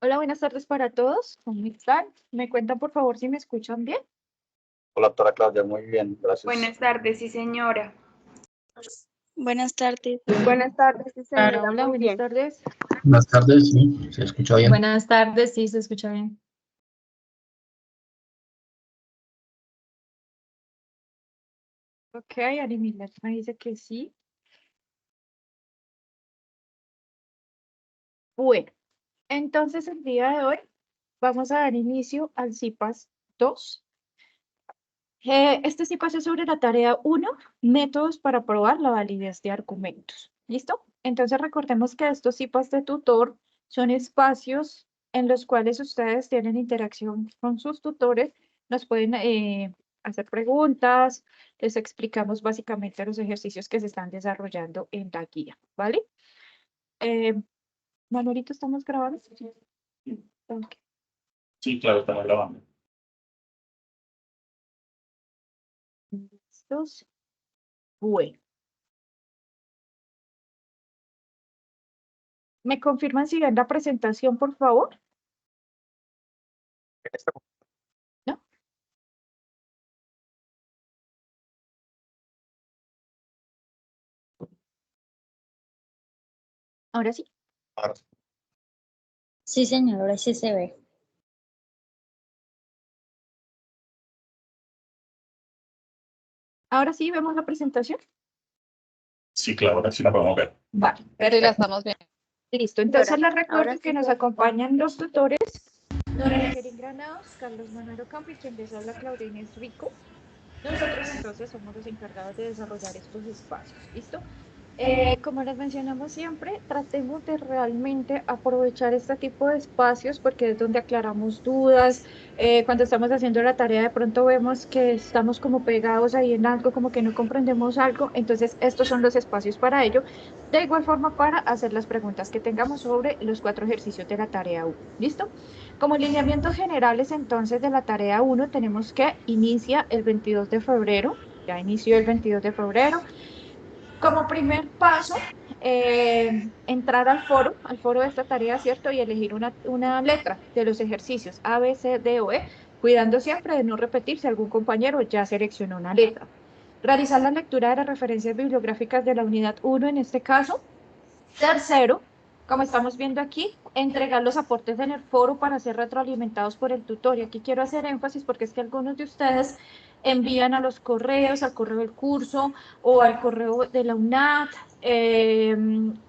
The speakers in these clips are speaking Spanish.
Hola, buenas tardes para todos. ¿Cómo están? ¿Me cuentan, por favor, si me escuchan bien? Hola, doctora Claudia, muy bien, gracias. Buenas tardes, sí, señora. Buenas tardes. Buenas tardes, sí, señora. Hola, Muy buenas bien. tardes. Buenas tardes, sí, se escucha bien. Buenas tardes, sí, se escucha bien. Ok, Arimila me dice que sí. Bueno, entonces el día de hoy vamos a dar inicio al CIPAS 2. Este CIPAS es sobre la tarea 1, métodos para probar la validez de argumentos. ¿Listo? Entonces recordemos que estos CIPAS de tutor son espacios en los cuales ustedes tienen interacción con sus tutores, nos pueden hacer preguntas, les explicamos básicamente los ejercicios que se están desarrollando en la guía, ¿vale? Manuelito, ¿estamos grabando? Ok. Sí, claro, estamos grabando. ¿Listos? Bueno. ¿Me confirman si ven la presentación, por favor? ¿No? Ahora sí. Ahora sí. Sí, señor, ahora sí se ve. Ahora sí, vemos la presentación. Sí, claro, ahora sí la podemos ver. Vale, Sí, la perfecto. estamos viendo. Listo, entonces les recuerdo ahora que sí nos se- acompañan los tutores, Nora Kerin Granados, Carlos Manuel Ocampo y quien les habla Claudia Inés Rico. Nosotros entonces somos los encargados de desarrollar estos espacios, ¿listo? Como les mencionamos siempre, tratemos de realmente aprovechar este tipo de espacios porque es donde aclaramos dudas. Cuando estamos haciendo la tarea, de pronto vemos que estamos como pegados ahí en algo, como que no comprendemos algo. Entonces, estos son los espacios para ello. De igual forma, para hacer las preguntas que tengamos sobre los 4 ejercicios de la tarea 1. ¿Listo? Como lineamientos generales, entonces, de la tarea 1, tenemos que inicia el 22 de febrero. Ya inició el 22 de febrero. Como primer paso, entrar al foro de esta tarea, ¿cierto? Y elegir una letra de los ejercicios A, B, C, D o E, cuidando siempre de no repetir si algún compañero ya seleccionó una letra. Realizar la lectura de las referencias bibliográficas de la unidad 1 en este caso. Tercero, como estamos viendo aquí, entregar los aportes en el foro para ser retroalimentados por el tutor. Y aquí quiero hacer énfasis porque es que algunos de ustedes envían a los correos, al correo del curso o al correo de la UNAT,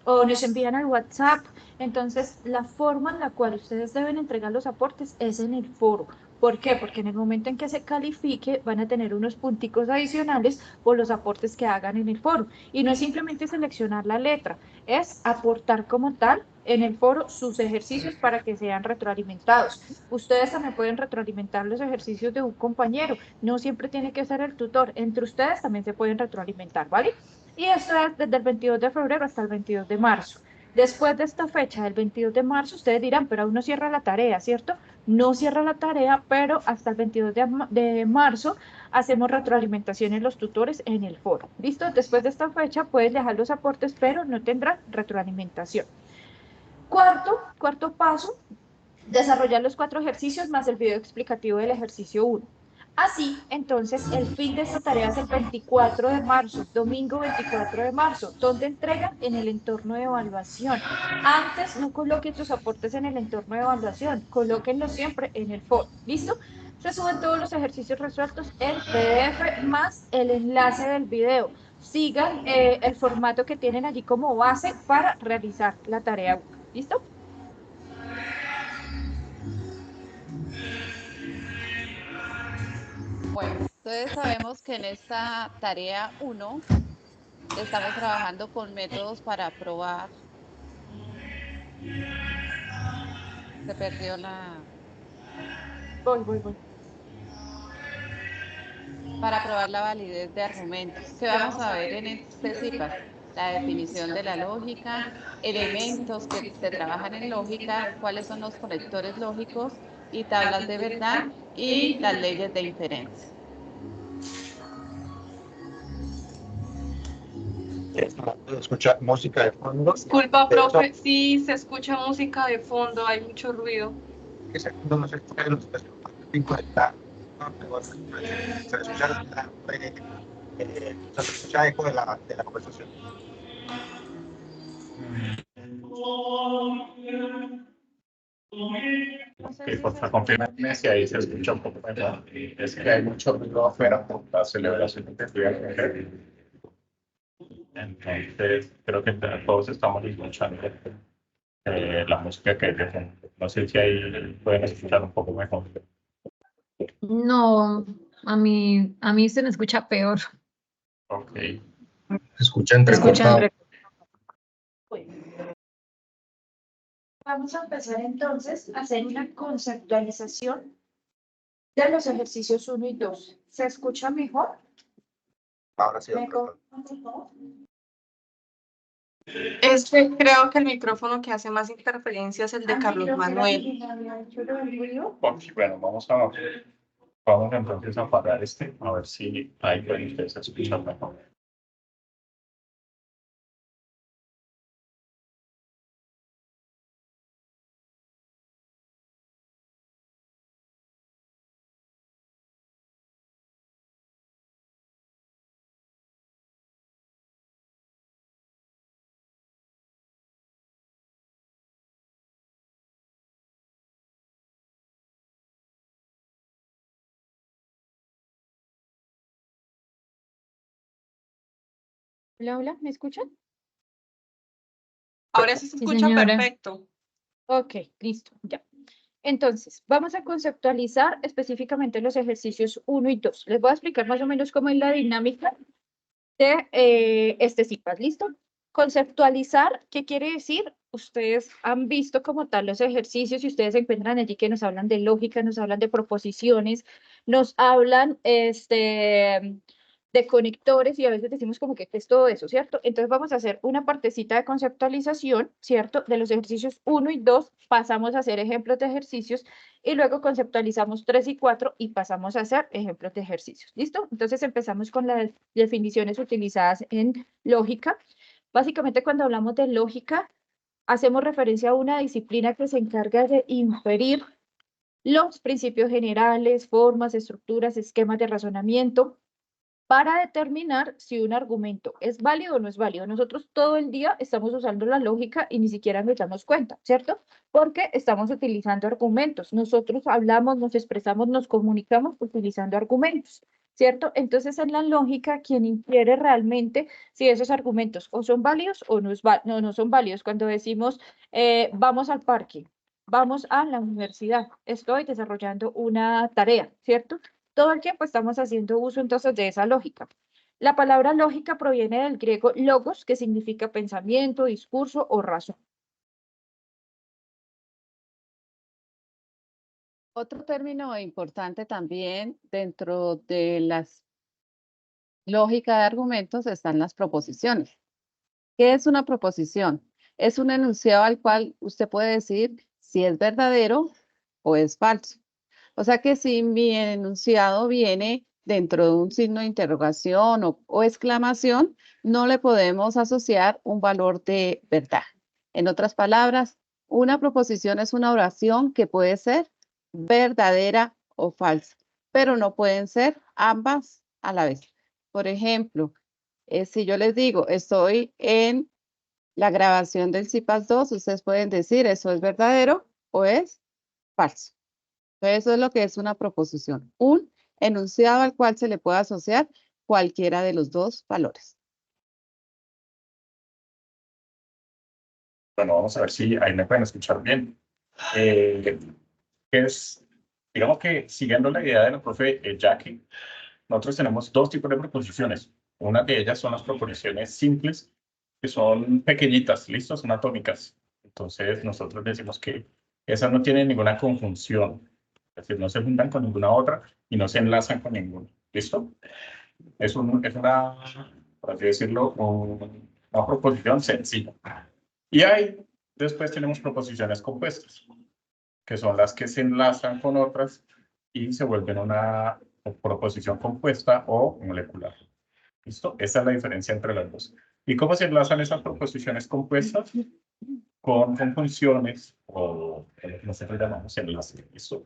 o nos envían al WhatsApp. Entonces, la forma en la cual ustedes deben entregar los aportes es en el foro. ¿Por qué? Porque en el momento en que se califique van a tener unos punticos adicionales por los aportes que hagan en el foro. Y no es simplemente seleccionar la letra, es aportar como tal en el foro sus ejercicios para que sean retroalimentados. Ustedes también pueden retroalimentar los ejercicios de un compañero, no siempre tiene que ser el tutor, entre ustedes también se pueden retroalimentar, ¿vale? Y esto es desde el 22 de febrero hasta el 22 de marzo. Después de esta fecha, del 22 de marzo, ustedes dirán, pero aún no cierra la tarea, ¿cierto? No cierra la tarea, pero hasta el 22 de marzo hacemos retroalimentación en los tutores en el foro. ¿Listo? Después de esta fecha puedes dejar los aportes, pero no tendrán retroalimentación. Cuarto paso, desarrollar los 4 ejercicios más el video explicativo del ejercicio 1. Así, entonces, el fin de esta tarea es el 24 de marzo, domingo 24 de marzo, donde entregan en el entorno de evaluación. Antes no coloquen sus aportes en el entorno de evaluación, colóquenlos siempre en el foro. ¿Listo? Se suben todos los ejercicios resueltos en PDF más el enlace del video. Sigan el formato que tienen allí como base para realizar la tarea 1. ¿Listo? Bueno, entonces sabemos que en esta tarea 1 estamos trabajando con métodos para probar. Se perdió Voy. para probar la validez de argumentos. ¿Qué vamos a ver en este CIPAS? La definición de la lógica, elementos que se trabajan en lógica, cuáles son los conectores lógicos y tablas de verdad y las leyes de inferencia. escuchar música de fondo. Disculpa, profe, sí se escucha música de fondo, hay mucho ruido. Ese fondo no se escucha los 50. Se escucha eco de la conversación. Ok, por favor, confírmenme si ahí se escucha un poco mejor. Es que hay mucho ruido afuera por la celebración que estoy haciendo. Entonces, creo que todos estamos escuchando la música que hay de fondo. No sé si ahí pueden escuchar un poco mejor. No, a mí se me escucha peor. Ok. Se escucha Se entrecortado. escucha Vamos a empezar entonces a hacer una conceptualización de los ejercicios 1 y 2. ¿Se escucha mejor? Ahora sí. Creo que el micrófono que hace más interferencia es el de Carlos Manuel. Ok, bueno, vamos entonces a apagar a ver si ahí pueden ustedes escuchar mejor. Hola, hola, ¿me escuchan? Ahora sí se Sí, escucha señora. perfecto. Ok, listo, ya. Entonces, vamos a conceptualizar específicamente los ejercicios 1 y 2. Les voy a explicar más o menos cómo es la dinámica de este CIPAS, ¿listo? Conceptualizar, ¿qué quiere decir? Ustedes han visto como tal los ejercicios y ustedes se encuentran allí que nos hablan de lógica, nos hablan de proposiciones, nos hablan de conectores y a veces decimos como que es todo eso, ¿cierto? Entonces vamos a hacer una partecita de conceptualización, ¿cierto? De los ejercicios 1 y 2, pasamos a hacer ejemplos de ejercicios y luego conceptualizamos 3 y 4 y pasamos a hacer ejemplos de ejercicios, ¿listo? Entonces empezamos con las definiciones utilizadas en lógica. Básicamente cuando hablamos de lógica, hacemos referencia a una disciplina que se encarga de inferir los principios generales, formas, estructuras, esquemas de razonamiento, para determinar si un argumento es válido o no es válido. Nosotros todo el día estamos usando la lógica y ni siquiera nos damos cuenta, ¿cierto? Porque estamos utilizando argumentos. Nosotros hablamos, nos expresamos, nos comunicamos utilizando argumentos, ¿cierto? Entonces, en la lógica, quien infiere realmente si esos argumentos o son válidos o no son válidos. Cuando decimos, vamos al parque, vamos a la universidad, estoy desarrollando una tarea, ¿cierto? Todo el tiempo estamos haciendo uso entonces de esa lógica. La palabra lógica proviene del griego logos, que significa pensamiento, discurso o razón. Otro término importante también dentro de las lógica de argumentos están las proposiciones. ¿Qué es una proposición? Es un enunciado al cual usted puede decir si es verdadero o es falso. O sea que si mi enunciado viene dentro de un signo de interrogación o exclamación, no le podemos asociar un valor de verdad. En otras palabras, una proposición es una oración que puede ser verdadera o falsa, pero no pueden ser ambas a la vez. Por ejemplo, si yo les digo, estoy en la grabación del CIPAS 2, ustedes pueden decir, ¿eso es verdadero o es falso? Entonces, eso es lo que es una proposición, un enunciado al cual se le puede asociar cualquiera de los dos valores. Bueno, vamos a ver si ahí me pueden escuchar bien. Digamos que siguiendo la idea de la profe Jackie, nosotros tenemos dos tipos de proposiciones. Una de ellas son las proposiciones simples, que son pequeñitas, ¿listos? Son atómicas. Entonces, nosotros decimos que esas no tienen ninguna conjunción. Es decir, no se juntan con ninguna otra y no se enlazan con ninguna. ¿Listo? Es una, por así decirlo, una proposición sencilla. Y ahí después tenemos proposiciones compuestas, que son las que se enlazan con otras y se vuelven una proposición compuesta o molecular. ¿Listo? Esa es la diferencia entre las dos. ¿Y cómo se enlazan esas proposiciones compuestas? Con conjunciones o lo que nosotros llamamos enlace. ¿Listo?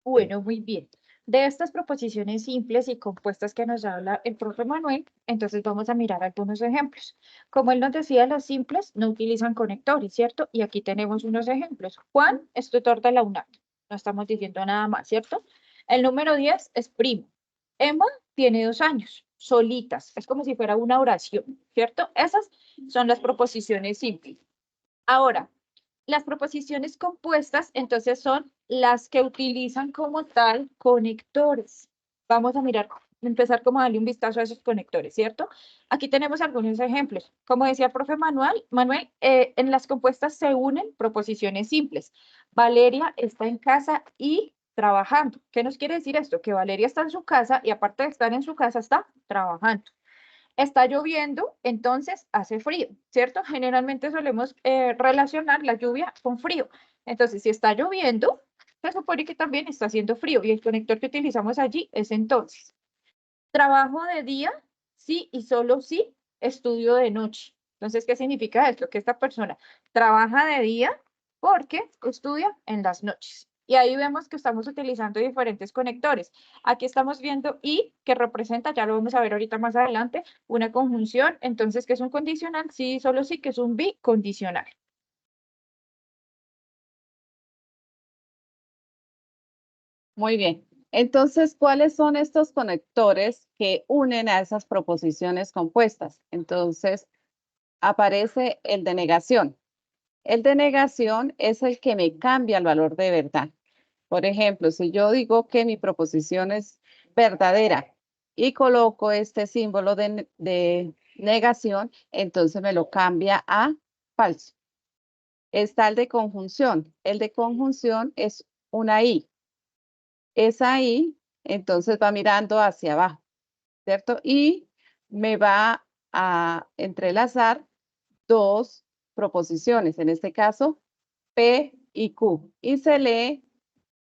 Bueno, muy bien. De estas proposiciones simples y compuestas que nos habla el profe Manuel, entonces vamos a mirar algunos ejemplos. Como él nos decía, los simples no utilizan conectores, ¿cierto? Y aquí tenemos unos ejemplos. Juan es tutor de la UNAM. No estamos diciendo nada más, ¿cierto? El número 10 es primo. Emma tiene 2 años. Solitas. Es como si fuera una oración, ¿cierto? Esas son las proposiciones simples. Ahora, las proposiciones compuestas, entonces, son las que utilizan como tal conectores. Vamos a mirar, empezar como a darle un vistazo a esos conectores, ¿cierto? Aquí tenemos algunos ejemplos. Como decía el profe Manuel, en las compuestas se unen proposiciones simples. Valeria está en casa y trabajando. ¿Qué nos quiere decir esto? Que Valeria está en su casa y aparte de estar en su casa, está trabajando. Está lloviendo, entonces hace frío, ¿cierto? Generalmente solemos relacionar la lluvia con frío. Entonces, si está lloviendo, se supone que también está haciendo frío y el conector que utilizamos allí es entonces. Trabajo de día, sí y solo sí, estudio de noche. Entonces, ¿qué significa esto? Que esta persona trabaja de día porque estudia en las noches. Y ahí vemos que estamos utilizando diferentes conectores. Aquí estamos viendo y que representa, ya lo vamos a ver ahorita más adelante, una conjunción. Entonces, ¿qué es un condicional? Sí, solo sí, que es un bicondicional. Muy bien. Entonces, ¿cuáles son estos conectores que unen a esas proposiciones compuestas? Entonces, aparece el de negación. El de negación es el que me cambia el valor de verdad. Por ejemplo, si yo digo que mi proposición es verdadera y coloco este símbolo de negación, entonces me lo cambia a falso. Está el de conjunción. El de conjunción es una I. Esa I, entonces va mirando hacia abajo, ¿cierto? Y me va a entrelazar dos proposiciones, en este caso, P y Q. Y se lee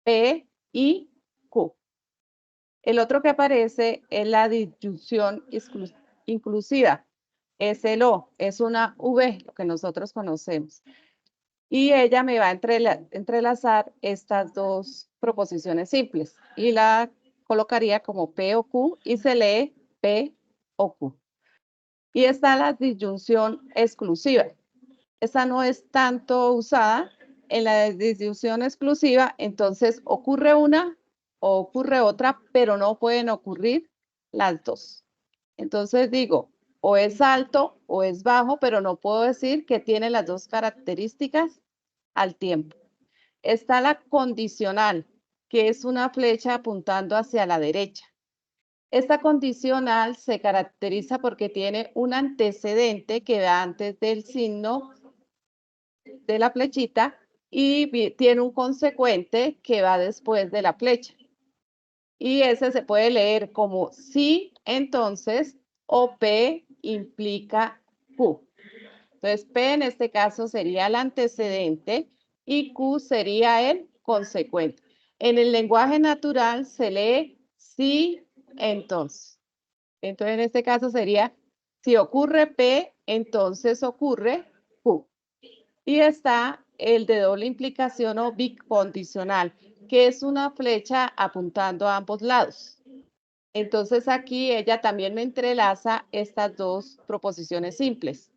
P y Q. El otro que aparece es la disyunción inclusiva. Es el O, es una V, lo que nosotros conocemos. Y ella me va a entrelazar estas dos proposiciones simples. Y la colocaría como P o Q y se lee P o Q. Y está la disyunción exclusiva. Esa no es tanto usada. En la disyunción exclusiva, entonces ocurre una o ocurre otra, pero no pueden ocurrir las dos. Entonces digo, o es alto o es bajo, pero no puedo decir que tiene las dos características al tiempo. Está la condicional, que es una flecha apuntando hacia la derecha. Esta condicional se caracteriza porque tiene un antecedente que va antes del signo de la flechita y tiene un consecuente que va después de la flecha. Y ese se puede leer como sí, entonces, o P implica Q. Entonces, P en este caso sería el antecedente y Q sería el consecuente. En el lenguaje natural se lee sí, entonces. Entonces, en este caso sería, si ocurre P, entonces ocurre Q. Y está el de doble implicación o bicondicional, que es una flecha apuntando a ambos lados. Entonces aquí ella también me entrelaza estas dos proposiciones simples.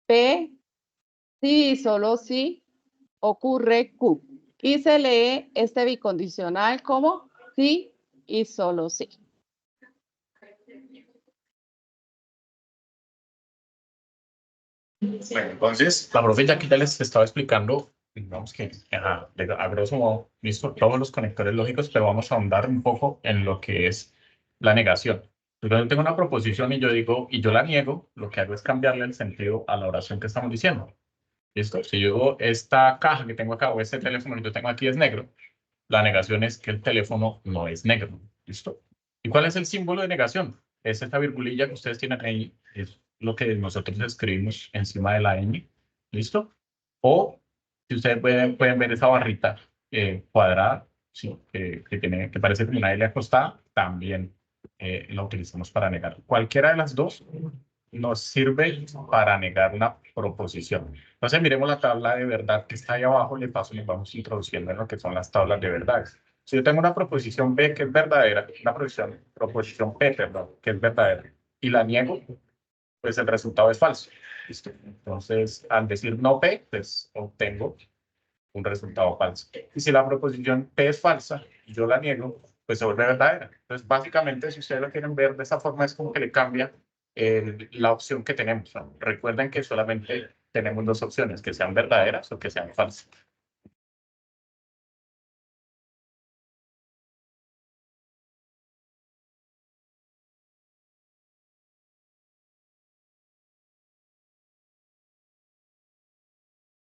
P, sí y solo sí, ocurre Q. Y se lee este bicondicional como sí y solo sí. Bueno, entonces, la profe ya aquí ya les estaba explicando, digamos que a grosso modo, listo, todos los conectores lógicos, pero vamos a ahondar un poco en lo que es la negación. Entonces, yo tengo una proposición y yo digo, y yo la niego, lo que hago es cambiarle el sentido a la oración que estamos diciendo. ¿Listo? Si yo digo, esta caja que tengo acá o este teléfono que yo tengo aquí es negro, la negación es que el teléfono no es negro. ¿Listo? ¿Y cuál es el símbolo de negación? Es esta virgulilla que ustedes tienen ahí, es lo que nosotros escribimos encima de la N. ¿Listo? O si ustedes pueden ver esa barrita cuadrada, ¿sí? Que parece como una L acostada, también la utilizamos para negar. Cualquiera de las dos nos sirve para negar una proposición. Entonces miremos la tabla de verdad que está ahí abajo y de paso nos vamos introduciendo en lo que son las tablas de verdades. Si yo tengo una proposición B que es verdadera, una proposición P, perdón, que es verdadera, y la niego, pues el resultado es falso. ¿Listo? Entonces, al decir no P, pues obtengo un resultado falso. Y si la proposición P es falsa y yo la niego, pues se vuelve verdadera. Entonces, básicamente, si ustedes lo quieren ver de esa forma, es como que le cambia la opción que tenemos, ¿no? Recuerden que solamente tenemos dos opciones, que sean verdaderas o que sean falsas.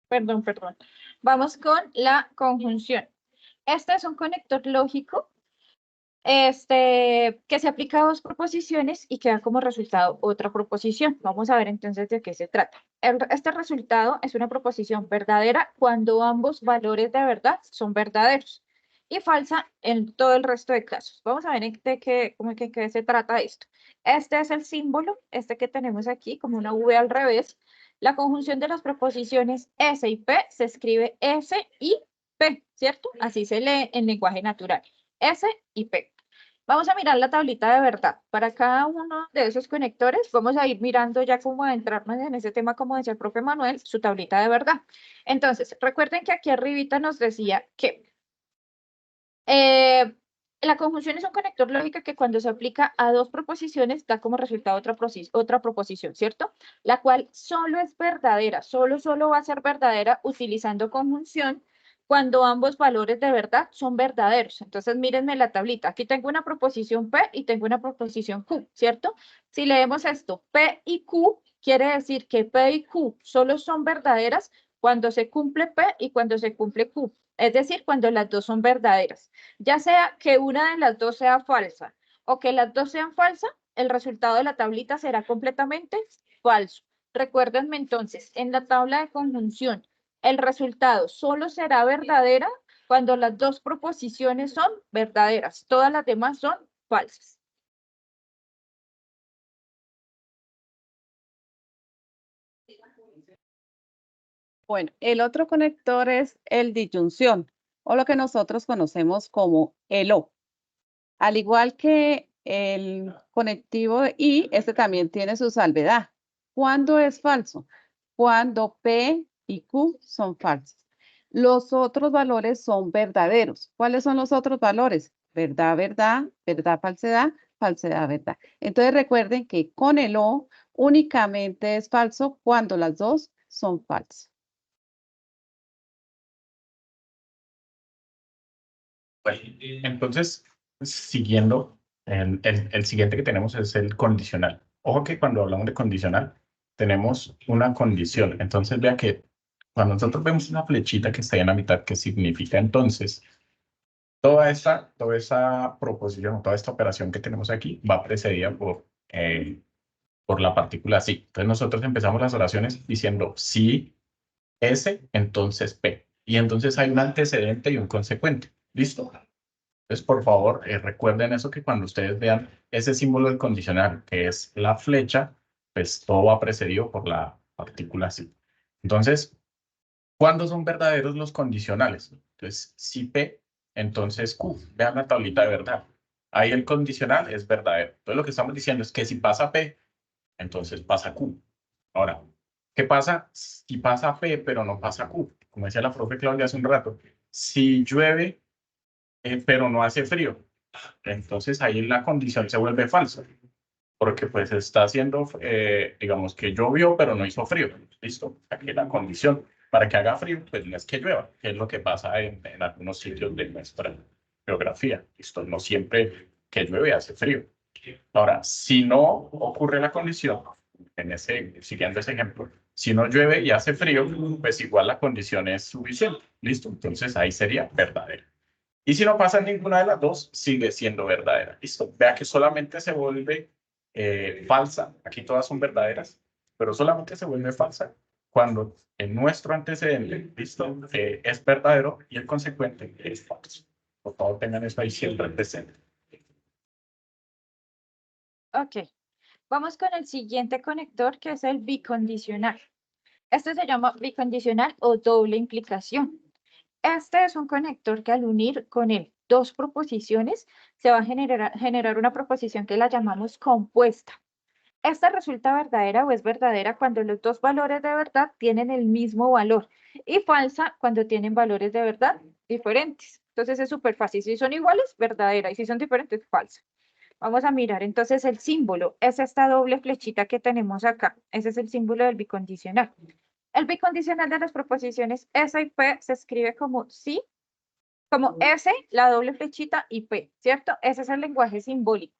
Perdón. Vamos con la conjunción. Este es un conector lógico que se aplica a dos proposiciones y que da como resultado otra proposición. Vamos a ver entonces de qué se trata. Este resultado es una proposición verdadera cuando ambos valores de verdad son verdaderos y falsa en todo el resto de casos. Vamos a ver de qué se trata esto. Este es el símbolo, que tenemos aquí, como una V al revés. La conjunción de las proposiciones S y P se escribe S y P, ¿cierto? Así se lee en lenguaje natural. S y P. Vamos a mirar la tablita de verdad. Para cada uno de esos conectores, vamos a ir mirando ya cómo adentrarnos en ese tema, como decía el profe Manuel, su tablita de verdad. Entonces, recuerden que aquí arribita nos decía que la conjunción es un conector lógico que cuando se aplica a dos proposiciones da como resultado otra proposición, ¿cierto? La cual solo es verdadera, solo va a ser verdadera utilizando conjunción cuando ambos valores de verdad son verdaderos. Entonces, mírenme la tablita. Aquí tengo una proposición P y tengo una proposición Q, ¿cierto? Si leemos esto, P y Q, quiere decir que P y Q solo son verdaderas cuando se cumple P y cuando se cumple Q. Es decir, cuando las dos son verdaderas. Ya sea que una de las dos sea falsa o que las dos sean falsas, el resultado de la tablita será completamente falso. Recuérdenme entonces, en la tabla de conjunción, el resultado solo será verdadera cuando las dos proposiciones son verdaderas. Todas las demás son falsas. Bueno, el otro conector es el disyunción, o lo que nosotros conocemos como el O. Al igual que el conectivo I, este también tiene su salvedad. ¿Cuándo es falso? Cuando P y Q son falsos. Los otros valores son verdaderos. ¿Cuáles son los otros valores? Verdad, verdad, verdad, falsedad, falsedad, verdad. Entonces recuerden que con el O únicamente es falso cuando las dos son falsas. Bueno, entonces, siguiendo, el siguiente que tenemos es el condicional. Ojo que cuando hablamos de condicional, tenemos una condición. Entonces, vea que cuando nosotros vemos una flechita que está ahí en la mitad, ¿qué significa? Entonces, toda esa proposición, toda esta operación que tenemos aquí va precedida por la partícula sí. Entonces, nosotros empezamos las oraciones diciendo si S, entonces P. Y entonces hay un antecedente y un consecuente. ¿Listo? Entonces, por favor, recuerden eso, que cuando ustedes vean ese símbolo del condicional, que es la flecha, pues todo va precedido por la partícula sí. Entonces, ¿cuándo son verdaderos los condicionales? Entonces, si P, entonces Q. Vean la tablita de verdad. Ahí el condicional es verdadero. Entonces, lo que estamos diciendo es que si pasa P, entonces pasa Q. Ahora, ¿qué pasa si pasa P, pero no pasa Q? Como decía la profe Claudia hace un rato, si llueve, pero no hace frío, entonces ahí la condición se vuelve falsa, porque pues está haciendo, digamos que llovió, pero no hizo frío. ¿Listo? Aquí la condición para que haga frío, pues no es que llueva, que es lo que pasa en algunos sitios de nuestra geografía. ¿Listo? No siempre que llueve hace frío. Ahora, si no ocurre la condición, siguiendo ese ejemplo, si no llueve y hace frío, pues igual la condición es suficiente. ¿Listo? Entonces ahí sería verdadero. Y si no pasa ninguna de las dos, sigue siendo verdadera. Listo. Vea que solamente se vuelve falsa. Aquí todas son verdaderas, pero solamente se vuelve falsa cuando en nuestro antecedente, listo, es verdadero y el consecuente es falso. Por favor, tengan eso ahí siempre presente. Ok, vamos con el siguiente conector que es el bicondicional. Este se llama bicondicional o doble implicación. Este es un conector que al unir con él dos proposiciones se va a generar una proposición que la llamamos compuesta. Esta resulta verdadera o es verdadera cuando los dos valores de verdad tienen el mismo valor y falsa cuando tienen valores de verdad diferentes. Entonces es súper fácil. Si son iguales, verdadera, y si son diferentes, falsa. Vamos a mirar entonces el símbolo. Es esta doble flechita que tenemos acá. Ese es el símbolo del bicondicional. El bicondicional de las proposiciones S y P se escribe como sí, como S, la doble flechita y P, ¿cierto? Ese es el lenguaje simbólico.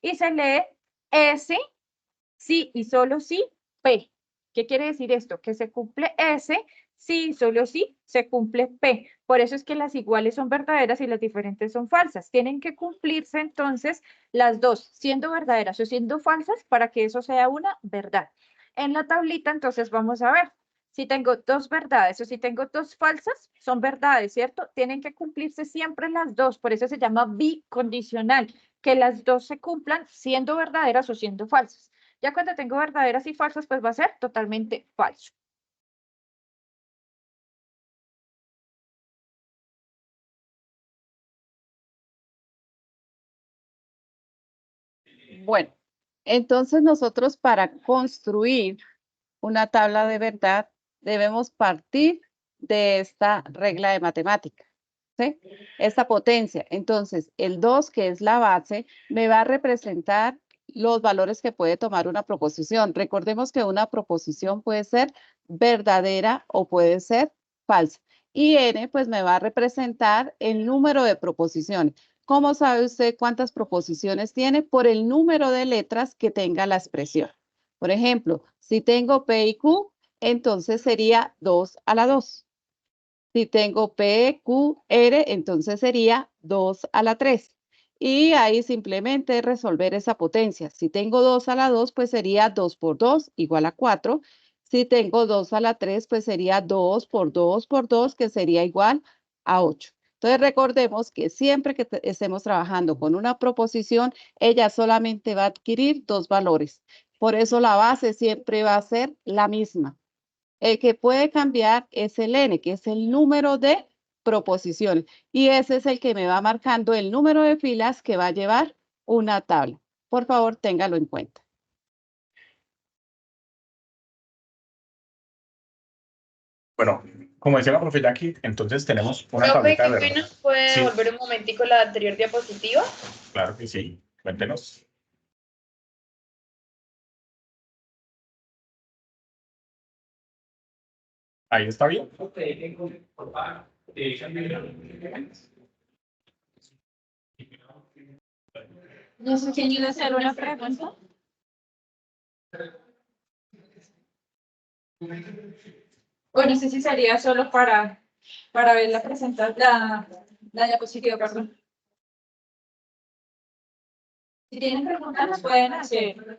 Y se lee S, sí y solo sí, P. ¿Qué quiere decir esto? Que se cumple S, sí y solo sí, se cumple P. Por eso es que las iguales son verdaderas y las diferentes son falsas. Tienen que cumplirse entonces las dos, siendo verdaderas o siendo falsas, para que eso sea una verdad. En la tablita entonces vamos a ver. Si tengo dos verdades o si tengo dos falsas, son verdades, ¿cierto? Tienen que cumplirse siempre las dos, por eso se llama bicondicional, que las dos se cumplan siendo verdaderas o siendo falsas. Ya cuando tengo verdaderas y falsas, pues va a ser totalmente falso. Bueno, entonces nosotros para construir una tabla de verdad debemos partir de esta regla de matemática, ¿sí? Esta potencia. Entonces, el 2, que es la base, me va a representar los valores que puede tomar una proposición. Recordemos que una proposición puede ser verdadera o puede ser falsa. Y n, pues me va a representar el número de proposiciones. ¿Cómo sabe usted cuántas proposiciones tiene? Por el número de letras que tenga la expresión. Por ejemplo, si tengo P y Q, entonces sería 2 a la 2. Si tengo P, Q, R, entonces sería 2 a la 3. Y ahí simplemente resolver esa potencia. Si tengo 2 a la 2, pues sería 2 por 2 igual a 4. Si tengo 2 a la 3, pues sería 2 por 2 por 2, que sería igual a 8. Entonces recordemos que siempre que estemos trabajando con una proposición, ella solamente va a adquirir dos valores. Por eso la base siempre va a ser la misma. El que puede cambiar es el n, que es el número de proposiciones. Y ese es el que me va marcando el número de filas que va a llevar una tabla. Por favor, téngalo en cuenta. Bueno, como decía la profe Jackie, entonces tenemos una Profe, tablita qué de pena, verdad. ¿puede Sí, volver un momentico la anterior diapositiva? claro que sí. Cuéntenos. Ahí está bien. No sé quién iba a hacer una pregunta. Bueno, no sé si sería solo para ver la presentación, la diapositiva, perdón. Si tienen preguntas, las pueden hacer.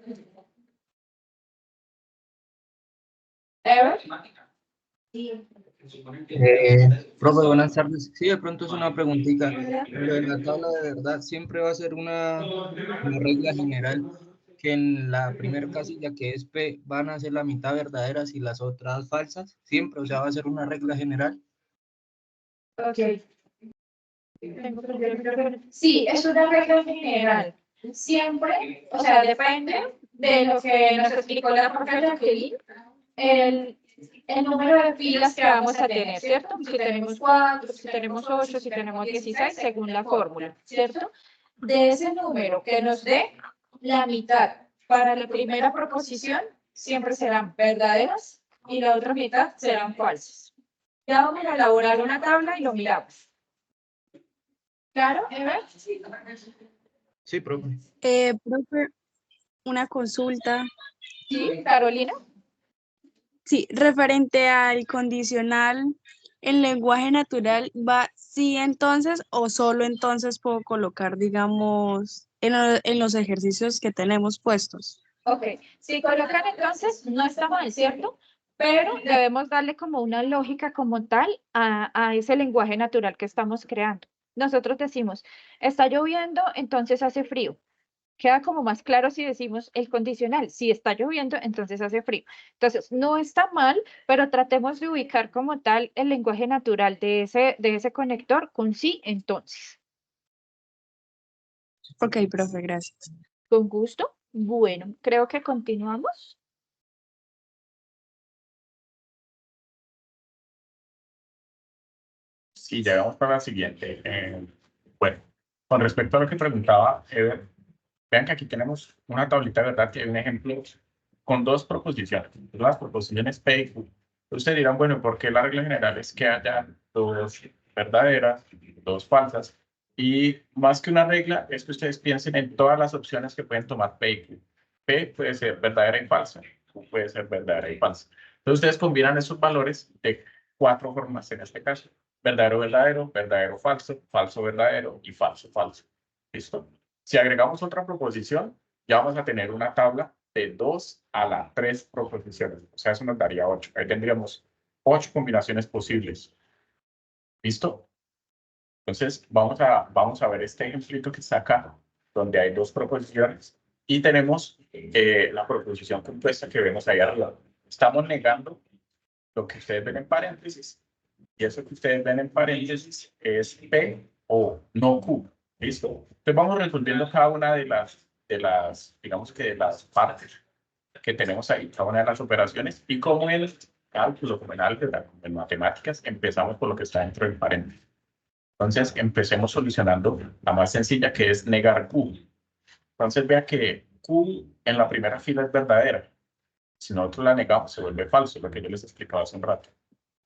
Ever. Profe, buenas tardes. Sí, de pronto es una preguntita. Lo de la tabla de verdad siempre va a ser una regla general, que en la primera casilla, que es P, van a ser la mitad verdaderas y las otras falsas. Siempre, o sea, va a ser una regla general. Ok. Sí, es una regla general. Siempre, o sea, depende de lo que nos explicó la profe Jacqueline, el número de filas que vamos a tener, ¿cierto? Si tenemos 4, si tenemos 8, si tenemos 16, según la fórmula, ¿cierto? De ese número que nos dé la mitad para la primera proposición, siempre serán verdaderas y la otra mitad serán falsas. Ya vamos a elaborar una tabla y lo miramos. ¿Claro, Ever? Sí, profe. Profe, una consulta. Sí, Carolina. Sí, referente al condicional, ¿el lenguaje natural va sí entonces o solo entonces puedo colocar, digamos, en los ejercicios que tenemos puestos? Ok, si colocan entonces, no está mal, ¿cierto? Pero debemos darle como una lógica como tal a ese lenguaje natural que estamos creando. Nosotros decimos, está lloviendo, entonces hace frío. Queda como más claro si decimos el condicional. Si está lloviendo, entonces hace frío. Entonces, no está mal, pero tratemos de ubicar como tal el lenguaje natural de ese conector con sí, entonces. Ok, profe, gracias. Con gusto. Bueno, creo que continuamos. Sí, llegamos para la siguiente. Bueno, con respecto a lo que preguntaba Eder, vean que aquí tenemos una tablita, ¿verdad? Que hay un ejemplo con dos proposiciones. Las proposiciones P y Q. Ustedes dirán, bueno, ¿por qué la regla general es que haya dos verdaderas, dos falsas? Y más que una regla, es que ustedes piensen en todas las opciones que pueden tomar P y Q. P puede ser verdadera y falsa, Q puede ser verdadera y falsa. Entonces ustedes combinan esos valores de 4 formas en este caso. Verdadero, verdadero, verdadero, falso, falso, verdadero y falso, falso. ¿Listo? Si agregamos otra proposición, ya vamos a tener una tabla de 2 a la 3 proposiciones. O sea, eso nos daría 8. Ahí tendríamos 8 combinaciones posibles. ¿Listo? Entonces, vamos a ver este ejemplito que está acá, donde hay 2 proposiciones y tenemos la proposición compuesta que vemos ahí arriba. Estamos negando lo que ustedes ven en paréntesis y eso que ustedes ven en paréntesis es P o no Q. ¿Listo? Entonces vamos resolviendo cada una de las, digamos que de las partes que tenemos ahí, cada una de las operaciones y como en cálculo, como en álgebra, como en matemáticas, empezamos por lo que está dentro del paréntesis. Entonces empecemos solucionando la más sencilla que es negar Q. Entonces vea que Q en la primera fila es verdadera. Si nosotros la negamos se vuelve falso, lo que yo les explicaba hace un rato.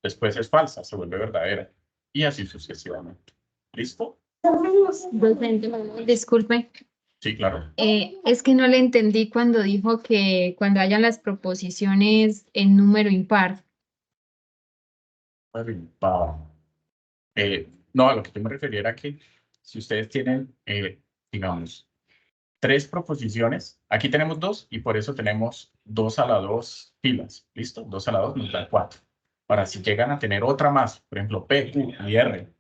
Después es falsa, se vuelve verdadera. Y así sucesivamente. ¿Listo? Docente, disculpe. Sí, claro. Es que no le entendí cuando dijo que cuando hayan las proposiciones en número impar. No, a lo que yo me refería era que si ustedes tienen, digamos, 3 proposiciones, aquí tenemos 2 y por eso tenemos 2 a la 2 filas. ¿Listo? 2 a la 2 nos da 4. Ahora, si llegan a tener otra más, por ejemplo, P, Q y R,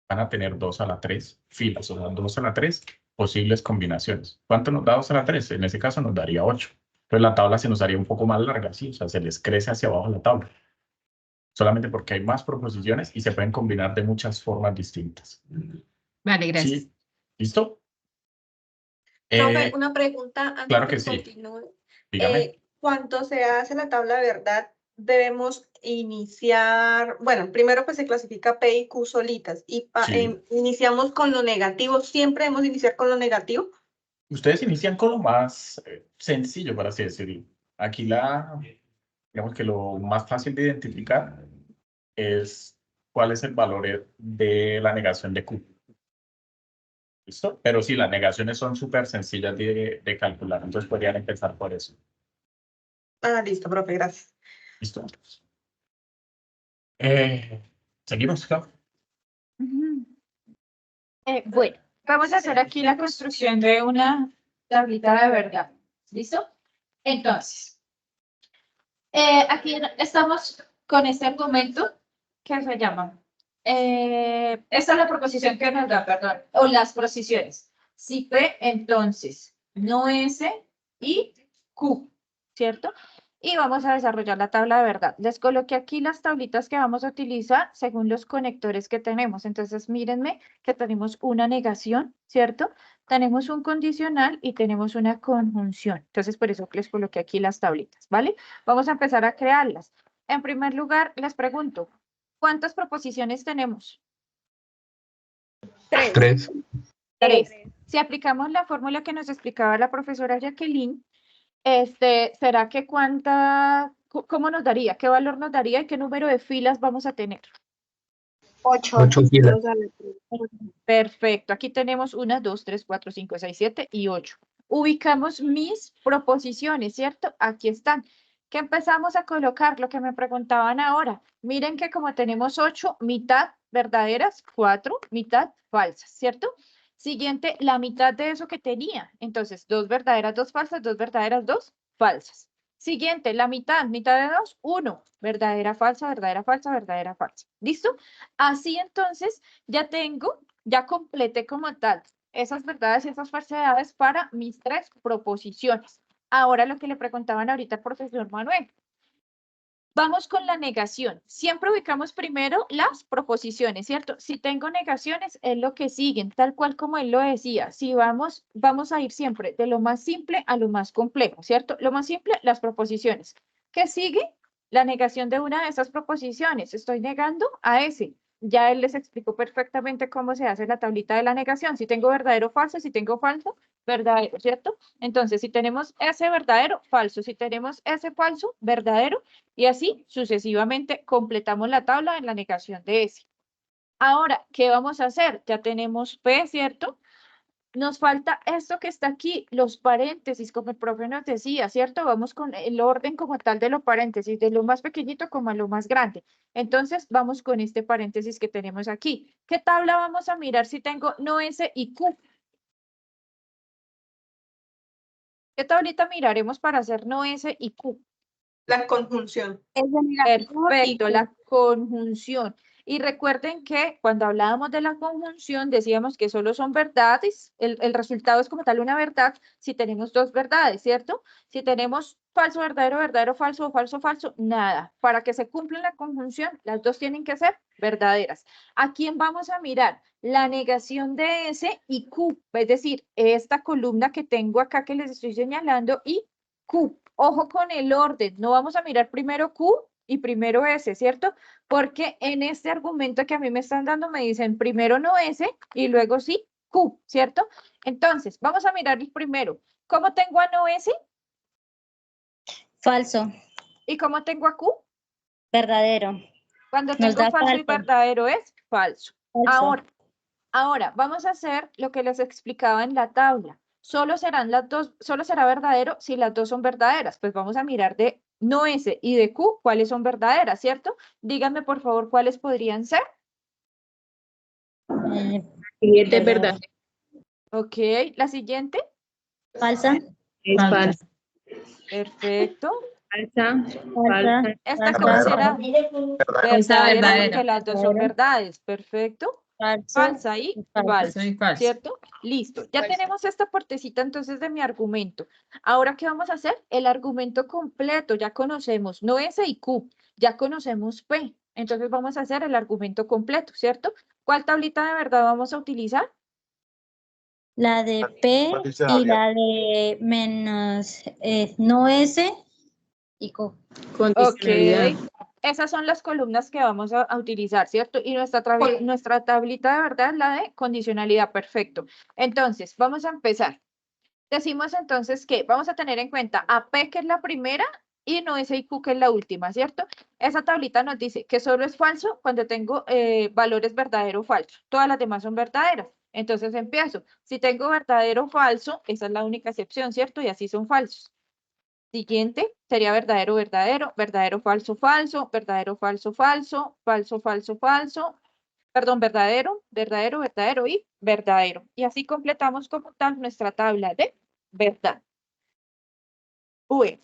van a tener 2 a la 3 filas, o sea, 2 a la 3 posibles combinaciones. ¿Cuánto nos da 2 a la 3? En ese caso nos daría 8. Entonces la tabla se nos haría un poco más larga, ¿sí? O sea, se les crece hacia abajo la tabla. Solamente porque hay más proposiciones y se pueden combinar de muchas formas distintas. Vale, gracias. ¿Sí? ¿Listo? Profe, una pregunta antes claro de que que sí. continúe. Dígame. Cuando se hace la tabla de verdad, debemos iniciar, bueno, primero pues se clasifica P y Q solitas y Sí. iniciamos con lo negativo, siempre debemos iniciar con lo negativo. Ustedes inician con lo más sencillo, por así decirlo. Aquí digamos que lo más fácil de identificar es cuál es el valor de la negación de Q. ¿Listo? Pero sí, las negaciones son súper sencillas de calcular, entonces podrían empezar por eso. Ah, listo, profe, gracias. ¿Listo? Seguimos, ¿no? Bueno, vamos a hacer aquí la construcción de una tablita de verdad. ¿Listo? Entonces, aquí estamos con este argumento que se llama. Esta es la proposición que nos da, perdón, o las posiciones. Si P, entonces, no S y Q, ¿cierto? Y vamos a desarrollar la tabla de verdad. Les coloqué aquí las tablitas que vamos a utilizar según los conectores que tenemos. Entonces, mírenme que tenemos una negación, ¿cierto? Tenemos un condicional y tenemos una conjunción. Entonces, por eso les coloqué aquí las tablitas, ¿vale? Vamos a empezar a crearlas. En primer lugar, les pregunto, ¿cuántas proposiciones tenemos? 3. 3. Si aplicamos la fórmula que nos explicaba la profesora Jacqueline, ¿será que cómo nos daría? ¿Qué valor nos daría y qué número de filas vamos a tener? 8 filas. Perfecto. Aquí tenemos 1, 2, 3, 4, 5, 6, 7 y 8. Ubicamos mis proposiciones, ¿cierto? Aquí están. ¿Qué empezamos a colocar? Lo que me preguntaban ahora. Miren que como tenemos 8, mitad verdaderas, 4, mitad falsas, ¿cierto? Siguiente, la mitad de eso que tenía. Entonces, 2 verdaderas, 2 falsas, 2 verdaderas, 2 falsas. Siguiente, la mitad de 2, 1. Verdadera, falsa, verdadera, falsa, verdadera, falsa. ¿Listo? Así entonces, ya completé como tal esas verdades y esas falsedades para mis tres proposiciones. Ahora lo que le preguntaban ahorita al profesor Manuel. Vamos con la negación. Siempre ubicamos primero las proposiciones, ¿cierto? Si tengo negaciones, es lo que siguen, tal cual como él lo decía. Si vamos a ir siempre de lo más simple a lo más complejo, ¿cierto? Lo más simple, las proposiciones. ¿Qué sigue? La negación de una de esas proposiciones. Estoy negando a ese. Ya él les explicó perfectamente cómo se hace la tablita de la negación. Si tengo verdadero o falso, si tengo falso, verdadero, ¿cierto? Entonces, si tenemos ese verdadero, falso. Si tenemos ese falso, verdadero. Y así sucesivamente completamos la tabla en la negación de ese. Ahora, ¿qué vamos a hacer? Ya tenemos P, ¿cierto? Nos falta esto que está aquí, los paréntesis, como el profe nos decía, ¿cierto? Vamos con el orden como tal de los paréntesis, de lo más pequeñito como a lo más grande. Entonces, vamos con este paréntesis que tenemos aquí. ¿Qué tabla vamos a mirar si tengo no S y Q? ¿Qué tablita miraremos para hacer no S y Q? La conjunción. Perfecto, la conjunción. Y recuerden que cuando hablábamos de la conjunción decíamos que solo son verdades, el resultado es como tal una verdad si tenemos dos verdades, ¿cierto? Si tenemos falso, verdadero, verdadero, falso o falso, falso, nada. Para que se cumpla la conjunción, las dos tienen que ser verdaderas. ¿A quién vamos a mirar? La negación de S y Q, es decir, esta columna que tengo acá que les estoy señalando y Q. Ojo con el orden, no vamos a mirar primero Q y primero S, ¿cierto? Porque en este argumento que a mí me están dando me dicen primero no S y luego sí Q, ¿cierto? Entonces, vamos a mirar el primero. ¿Cómo tengo a no S? Falso. ¿Y cómo tengo a Q? Verdadero. Cuando Nos tengo da falso y falso. verdadero es falso. Falso. Ahora, vamos a hacer lo que les explicaba en la tabla. Solo será verdadero si las dos son verdaderas. Pues vamos a mirar de no S y de Q cuáles son verdaderas, ¿cierto? Díganme por favor cuáles podrían ser. Siguiente es verdad. Ok, la siguiente. Falsa. Es falsa. Perfecto. Falsa. Falsa. ¿Esta cuál será? Verdadera verdadera. porque las dos son verdades. Perfecto. Falso. Falsa y falso, Soy falsa. ¿cierto? Listo. Ya tenemos esta partecita entonces de mi argumento. Ahora, ¿qué vamos a hacer? El argumento completo. Ya conocemos no S y Q. Ya conocemos P. Entonces vamos a hacer el argumento completo, ¿cierto? ¿Cuál tablita de verdad vamos a utilizar? La de P y la de menos no S y Q. Condicionalidad. Ok. Esas son las columnas que vamos a utilizar, ¿cierto? Y nuestra tablita de verdad es la de condicionalidad, perfecto. Entonces, vamos a empezar. Decimos entonces que vamos a tener en cuenta a P, que es la primera, y no S y Q, que es la última, ¿cierto? Esa tablita nos dice que solo es falso cuando tengo valores verdadero o falso. Todas las demás son verdaderas. Entonces empiezo. Si tengo verdadero o falso, esa es la única excepción, ¿cierto? Y así son falsos. Siguiente sería verdadero, verdadero, verdadero, falso, falso, verdadero, falso, falso, falso, falso, falso, perdón, verdadero, verdadero, verdadero y verdadero. Y así completamos como tal nuestra tabla de verdad. Bueno,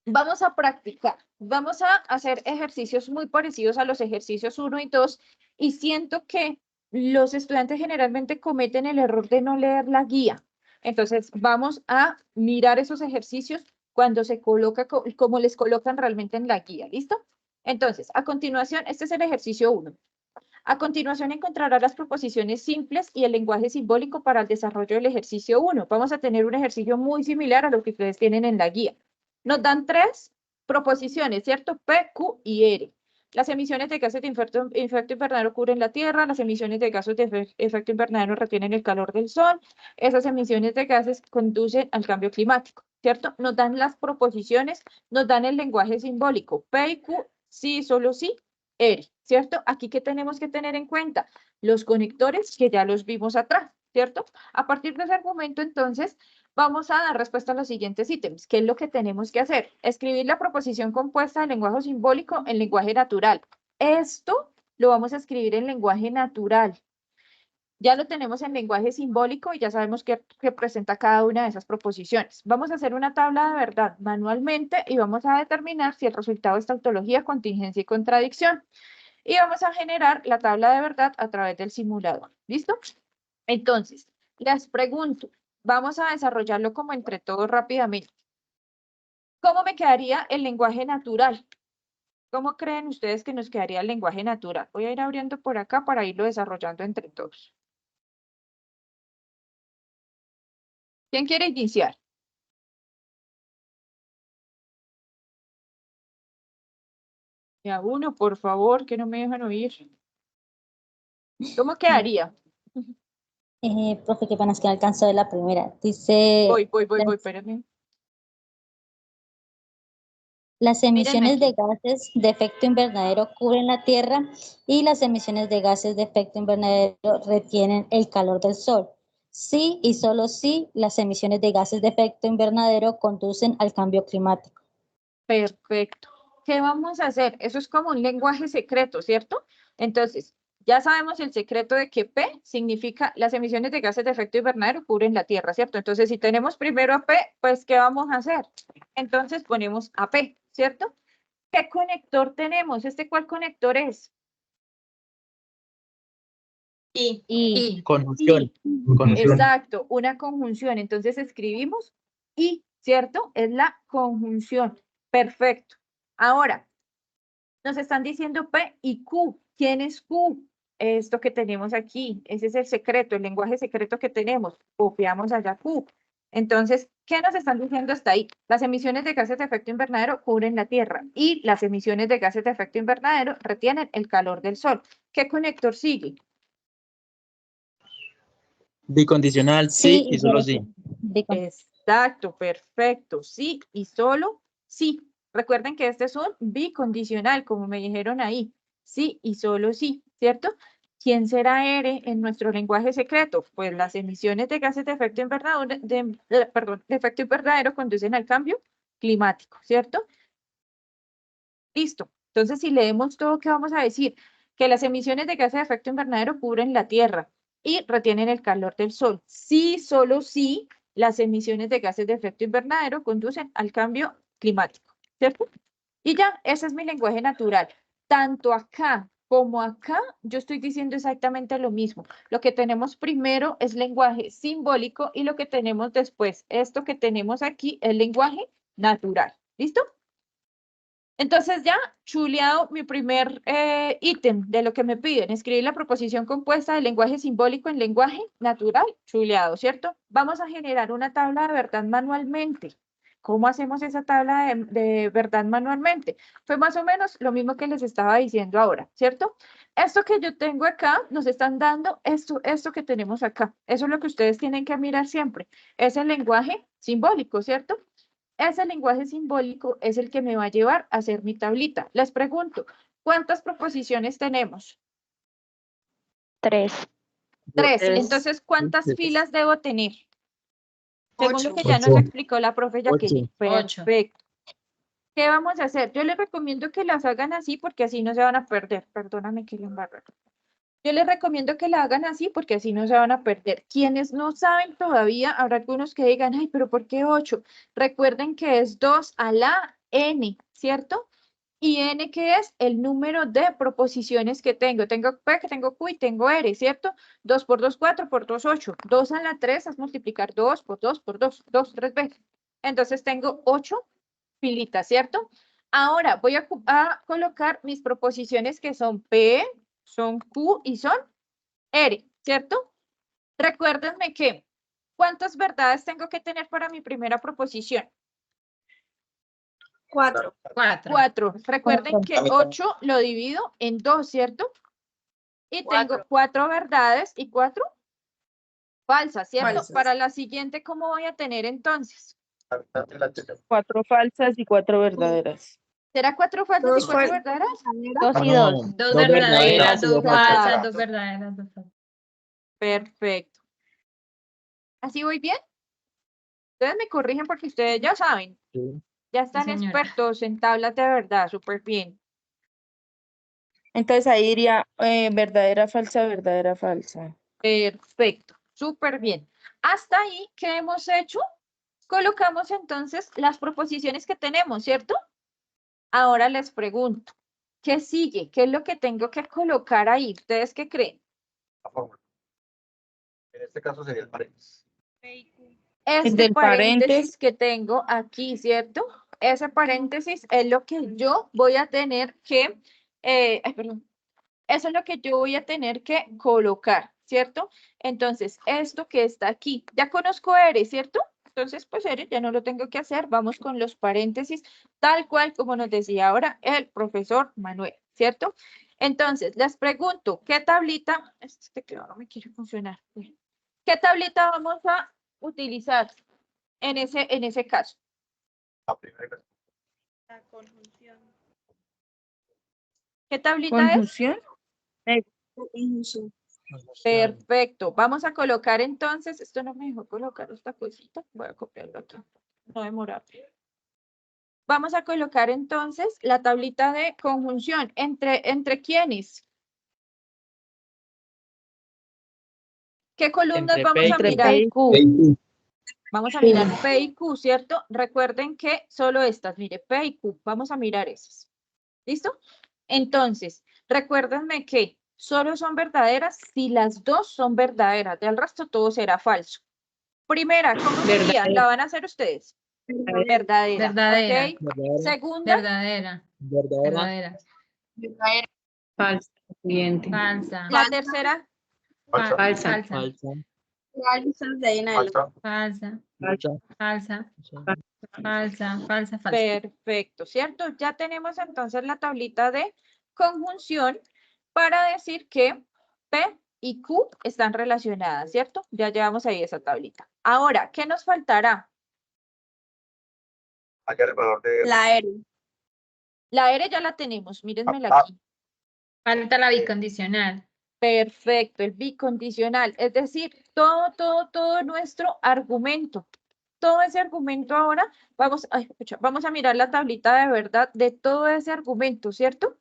vamos a practicar. Vamos a hacer ejercicios muy parecidos a los ejercicios 1 y 2 y siento que los estudiantes generalmente cometen el error de no leer la guía. Entonces, vamos a mirar esos ejercicios cuando se coloca, como les colocan realmente en la guía, ¿listo? Entonces, a continuación, este es el ejercicio 1. A continuación, encontrará las proposiciones simples y el lenguaje simbólico para el desarrollo del ejercicio 1. Vamos a tener un ejercicio muy similar a lo que ustedes tienen en la guía. Nos dan 3 proposiciones, ¿cierto? P, Q y R. Las emisiones de gases de efecto invernadero cubren la Tierra, las emisiones de gases de efecto invernadero retienen el calor del Sol, esas emisiones de gases conducen al cambio climático, ¿cierto? Nos dan las proposiciones, nos dan el lenguaje simbólico, P y Q, sí, solo sí, R, ¿cierto? Aquí, ¿qué tenemos que tener en cuenta? Los conectores que ya los vimos atrás, ¿cierto? A partir de ese argumento, entonces, vamos a dar respuesta a los siguientes ítems. ¿Qué es lo que tenemos que hacer? Escribir la proposición compuesta del lenguaje simbólico en lenguaje natural. Esto lo vamos a escribir en lenguaje natural. Ya lo tenemos en lenguaje simbólico y ya sabemos qué representa cada una de esas proposiciones. Vamos a hacer una tabla de verdad manualmente y vamos a determinar si el resultado es tautología, contingencia y contradicción. Y vamos a generar la tabla de verdad a través del simulador. ¿Listo? Entonces, Les pregunto, vamos a desarrollarlo como entre todos rápidamente. ¿Cómo me quedaría el lenguaje natural? ¿Cómo creen ustedes que nos quedaría el lenguaje natural? Voy a ir abriendo por acá para irlo desarrollando entre todos. ¿Quién quiere iniciar? Y a uno, por favor, que no me dejan oír. ¿Cómo quedaría? Profe, qué pena, es que no alcanzó de la primera. Dice, Voy, espérenme. las emisiones Mírenme de gases de efecto invernadero cubren la Tierra y las emisiones de gases de efecto invernadero retienen el calor del Sol. Sí y solo sí, las emisiones de gases de efecto invernadero conducen al cambio climático. Perfecto. ¿Qué vamos a hacer? Eso es como un lenguaje secreto, ¿cierto? Entonces, ya sabemos el secreto de que P significa las emisiones de gases de efecto invernadero cubren la Tierra, ¿cierto? Entonces, si tenemos primero a P, pues, ¿qué vamos a hacer? Entonces, ponemos a P, ¿cierto? ¿Qué conector tenemos? ¿Cuál conector es? Y Conjunción. Exacto, una conjunción. Entonces, escribimos y, ¿cierto? Es la conjunción. Perfecto. Ahora, nos están diciendo P y Q. ¿Quién es Q? Esto que tenemos aquí. Ese es el secreto, el lenguaje secreto que tenemos. Copiamos allá Q. Entonces, ¿qué nos están diciendo hasta ahí? Las emisiones de gases de efecto invernadero cubren la Tierra y las emisiones de gases de efecto invernadero retienen el calor del Sol. ¿Qué conector sigue? Bicondicional, sí y solo sí. Exacto, perfecto. Sí y solo sí. Recuerden que este es un bicondicional, como me dijeron ahí. Sí y solo sí, ¿cierto? ¿Quién será R en nuestro lenguaje secreto? Pues las emisiones de gases de efecto invernadero, de efecto invernadero conducen al cambio climático, ¿cierto? Listo. Entonces, si leemos todo, ¿qué vamos a decir? Que las emisiones de gases de efecto invernadero cubren la Tierra y retienen el calor del Sol. Sí, solo sí, las emisiones de gases de efecto invernadero conducen al cambio climático, ¿cierto? Y ya, ese es mi lenguaje natural. Tanto acá como acá, yo estoy diciendo exactamente lo mismo. Lo que tenemos primero es lenguaje simbólico y lo que tenemos después, esto que tenemos aquí, es lenguaje natural. ¿Listo? Entonces ya, chuleado mi primer ítem de lo que me piden, escribir la proposición compuesta de lenguaje simbólico en lenguaje natural, chuleado, ¿cierto? Vamos a generar una tabla de verdad manualmente. ¿Cómo hacemos esa tabla de verdad manualmente? Fue más o menos lo mismo que les estaba diciendo ahora, ¿cierto? Esto que yo tengo acá, nos están dando esto que tenemos acá. Eso es lo que ustedes tienen que mirar siempre. Es el lenguaje simbólico, ¿cierto? Ese lenguaje simbólico es el que me va a llevar a hacer mi tablita. Les pregunto, ¿cuántas proposiciones tenemos? 3. 3. Entonces, ¿cuántas filas debo tener? Según lo que ya nos 8. explicó la profe Jacqueline. 8. Perfecto. ¿Qué vamos a hacer? Yo les recomiendo que las hagan así porque así no se van a perder. Perdóname que le embarré. Yo les recomiendo que la hagan así porque así no se van a perder. Quienes no saben todavía, habrá algunos que digan, ay, pero ¿por qué 8? Recuerden que es 2 a la n, ¿cierto? Y n que es el número de proposiciones que tengo. Tengo P, tengo Q y tengo R, ¿cierto? 2 por 2, 4 por 2, 8. 2 a la 3 es multiplicar 2 por 2 por 2, 2, 3 veces. Entonces tengo 8 filitas, ¿cierto? Ahora voy a colocar mis proposiciones que son P, son Q y son R, ¿cierto? Recuérdenme que, ¿cuántas verdades tengo que tener para mi primera proposición? 4. 4. Recuerden que 8 lo divido en 2, ¿cierto? Y tengo 4 verdades y 4 falsas, ¿cierto? Falsas. Para la siguiente, ¿cómo voy a tener entonces? 4 falsas y 4 verdaderas. ¿Será 4 falsas y 4 verdaderas? 2 y No, 2. 2 dos verdaderas, 2 dos falsas, 2 verdaderas, 2 falsas. Perfecto. ¿Así voy bien? Ustedes me corrigen porque ustedes ya saben. Sí. Ya están señora. expertos en tablas de verdad, súper bien. Entonces ahí iría verdadera, falsa. Perfecto, súper bien. Hasta ahí, ¿qué hemos hecho? Colocamos entonces las proposiciones que tenemos, ¿cierto? Ahora les pregunto, ¿qué sigue? ¿Qué es lo que tengo que colocar ahí? ¿Ustedes qué creen? En este caso sería el paréntesis. Este del paréntesis que tengo aquí, ¿cierto? Ese paréntesis es lo que yo voy a tener que, perdón, eso es lo que yo voy a tener que colocar, ¿cierto? Entonces, esto que está aquí, ya conozco ERE, ¿cierto? Entonces, pues ERE ya no lo tengo que hacer, vamos con los paréntesis, tal cual como nos decía ahora el profesor Manuel, ¿cierto? Entonces, les pregunto, ¿qué tablita? Este que no me quiere funcionar. ¿Qué tablita vamos a utilizar en ese caso? La primera. La conjunción. ¿Qué tablita es? Conjunción. Conjunción. Perfecto. Vamos a colocar entonces, esto no me dejó colocar esta cosita, voy a copiarlo aquí, no demorar. Vamos a colocar entonces la tablita de conjunción. ¿Entre quiénes? ¿Qué columnas Entre vamos P y a Q. mirar? P y Q. Vamos a mirar P y Q, ¿cierto? Recuerden que solo estas, mire, P y Q, vamos a mirar esas. ¿Listo? Entonces, recuérdenme que solo son verdaderas si las dos son verdaderas, del resto todo será falso. Primera, ¿cómo sería? ¿La van a hacer ustedes? Verdadera. Verdadera. ¿Ok? Segunda, Verdadera. Verdadera. Verdadera. Falsa. Siguiente. Falsa. la tercera, Falsa. Falsa. Falsa. Falsas de ahí en adelante. Falsa. Falsa. Falsa. Falsa. Falsa. Falsa. Falsa. perfecto, ¿cierto? Ya tenemos entonces la tablita de conjunción para decir que P y Q están relacionadas, ¿cierto? Ya llevamos ahí esa tablita. Ahora, ¿qué nos faltará? Hallar el valor de La R. La R ya la tenemos, mírenmela Ah, aquí. Falta la bicondicional. Perfecto, el bicondicional, es decir, todo nuestro argumento. Todo ese argumento ahora, vamos a mirar la tablita de verdad de todo ese argumento, ¿cierto?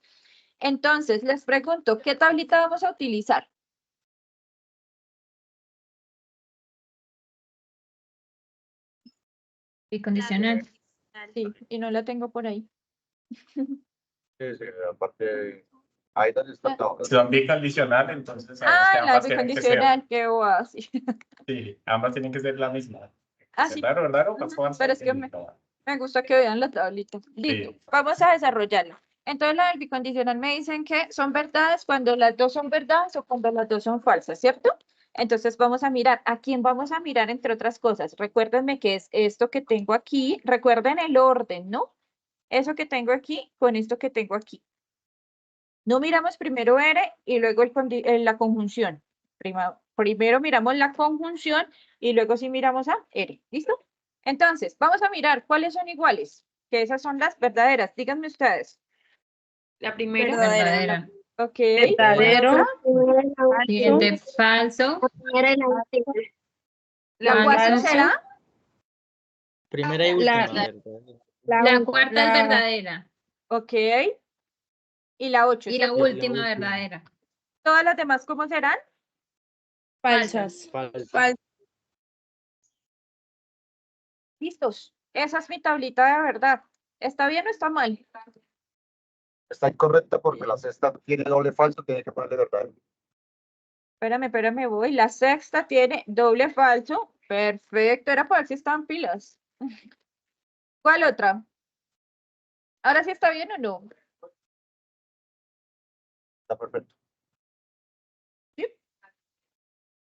Entonces, les pregunto, ¿qué tablita vamos a utilizar? Bicondicional. Sí, y no la tengo por ahí. aparte, ahí donde está todo. Son bicondicional, entonces sabemos que Ah, la ambas tienen que ser. bicondicional, qué boba, sí. Sí, ambas tienen que ser la misma. Ah, sí. Verdadero, Pero es que me gusta que vean la tablita. Listo, Sí. vamos a desarrollarla. Entonces, la del bicondicional me dicen que son verdades cuando las dos son verdades o cuando las dos son falsas, ¿cierto? Entonces, vamos a mirar. ¿A quién vamos a mirar, entre otras cosas? Recuérdenme que es esto que tengo aquí. Recuerden el orden, ¿no? Eso que tengo aquí con esto que tengo aquí. No miramos primero R y luego la conjunción. Primero miramos la conjunción y luego sí miramos a R. ¿Listo? Entonces, vamos a mirar cuáles son iguales. Que esas son las verdaderas. Díganme ustedes. La primera. Verdadera. Ok. Verdadero. Siguiente, falso. ¿La cuál Falso. será? Primera y La- última. la- verdadera. La cuarta la- es verdadera. Ok. Y la 8. Y la ¿cierto? última verdadera. ¿Todas las demás cómo serán? Falsas. Falsa. Falsas. Listos. Esa es mi tablita de verdad. ¿Está bien o está mal? Está incorrecta porque la sexta tiene doble falso, tiene que ponerle verdadero. Espérame, voy. La sexta tiene doble falso. Perfecto. Era para ver si están pilas. ¿Cuál otra? ¿Ahora sí está bien o no? Está perfecto.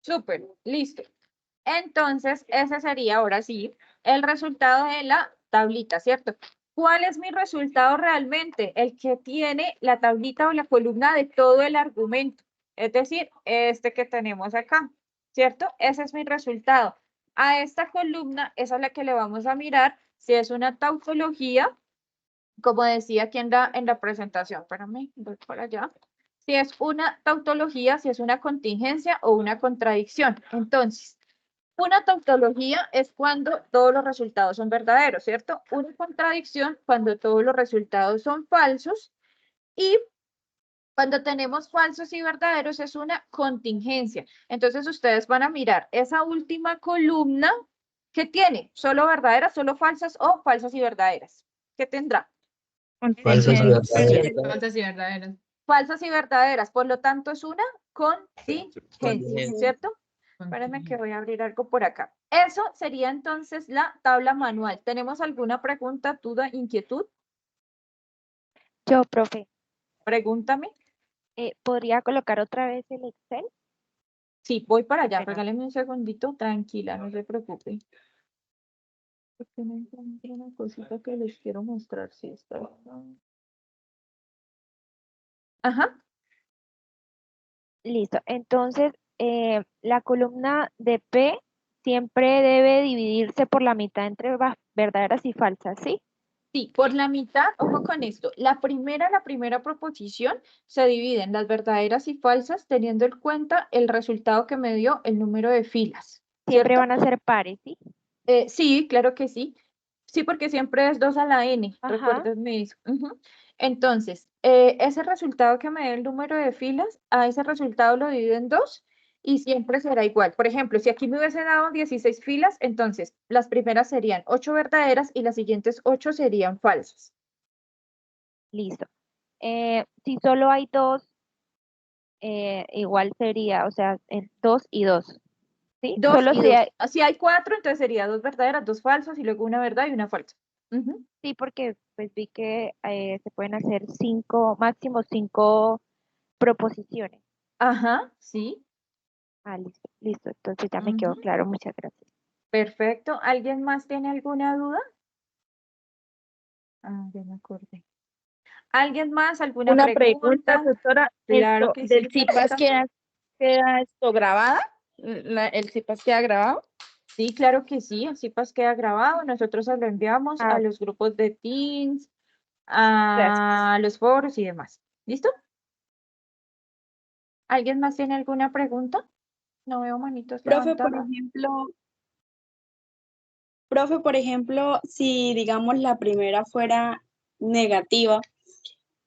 Súper. Listo. Entonces, ese sería ahora sí el resultado de la tablita, ¿cierto? ¿Cuál es mi resultado realmente? El que tiene la tablita o la columna de todo el argumento. Es decir, este que tenemos acá, ¿cierto? Ese es mi resultado. A esta columna, esa es la que le vamos a mirar si es una tautología, como decía aquí en la presentación. Espérame, voy para allá. Si es una tautología, si es una contingencia o una contradicción. Entonces, una tautología es cuando todos los resultados son verdaderos, ¿cierto? Una contradicción cuando todos los resultados son falsos. Y cuando tenemos falsos y verdaderos es una contingencia. Entonces ustedes van a mirar esa última columna que tiene solo verdaderas, solo falsas o falsas y verdaderas. ¿Qué tendrá? Falsas y verdaderas. Falsas y verdaderas. Falsas y verdaderas. Por lo tanto es una contingencia, ¿cierto? Espérame que voy a abrir algo por acá. Eso sería entonces la tabla manual. ¿Tenemos alguna pregunta, duda, inquietud? Yo, profe, Pregúntame. ¿podría colocar otra vez el Excel? Sí, voy para allá. Bueno. Regáleme un segundito. Tranquila, no se preocupe. Porque me encontré una cosita que les quiero mostrar. Sí, está. Ajá. Listo. Entonces, la columna de P siempre debe dividirse por la mitad entre verdaderas y falsas, ¿sí? Sí, por la mitad, ojo con esto. La primera proposición se divide en las verdaderas y falsas, teniendo en cuenta el resultado que me dio el número de filas. Siempre ¿Cierto? van a ser pares, ¿sí? Sí, claro que sí. Sí, porque siempre es 2 a la n. Ajá. Recuérdenme eso. Ujú. Entonces, ese resultado que me dio el número de filas, a ese resultado lo divido en 2 y siempre será igual. Por ejemplo, si aquí me hubiese dado 16 filas, entonces las primeras serían 8 verdaderas y las siguientes 8 serían falsas. Listo. Si solo hay dos, igual sería, o sea, 2 y 2, ¿sí? 2 Solo y si 2. hay, Si hay 4, entonces sería 2 verdaderas, 2 falsas y luego una verdad y una falsa. Ujú. sí, porque pues vi que se pueden hacer 5, máximo 5 proposiciones. Ajá, sí. Ah, listo, listo. Entonces ya me quedó Ujú. claro, muchas gracias. Perfecto. ¿Alguien más tiene alguna duda? Ah, ya me acordé. ¿Alguien más? ¿Alguna Una pregunta, pregunta? doctora. Claro que ¿Del sí. CIPAS Pregunta. queda esto grabada? ¿El CIPAS queda grabado? Sí, claro que sí. Así pues queda grabado. Nosotros se lo enviamos a los grupos de Teams, a los foros y demás. ¿Listo? ¿Alguien más tiene alguna pregunta? No veo manitos Profe, por levantadas. ejemplo, si digamos la primera fuera negativa,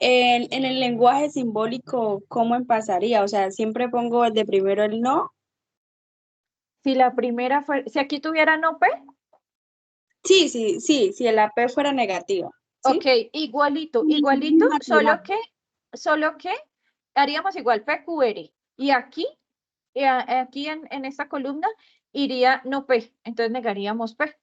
en el lenguaje simbólico, ¿cómo pasaría? O sea, siempre pongo de primero el no. Si la primera fue, si aquí tuviera no P, Sí, si el AP fuera negativa. ¿Sí? ok, igualito, Y natural. solo que haríamos igual PQR. Y aquí, aquí en esta columna iría no P, entonces negaríamos P.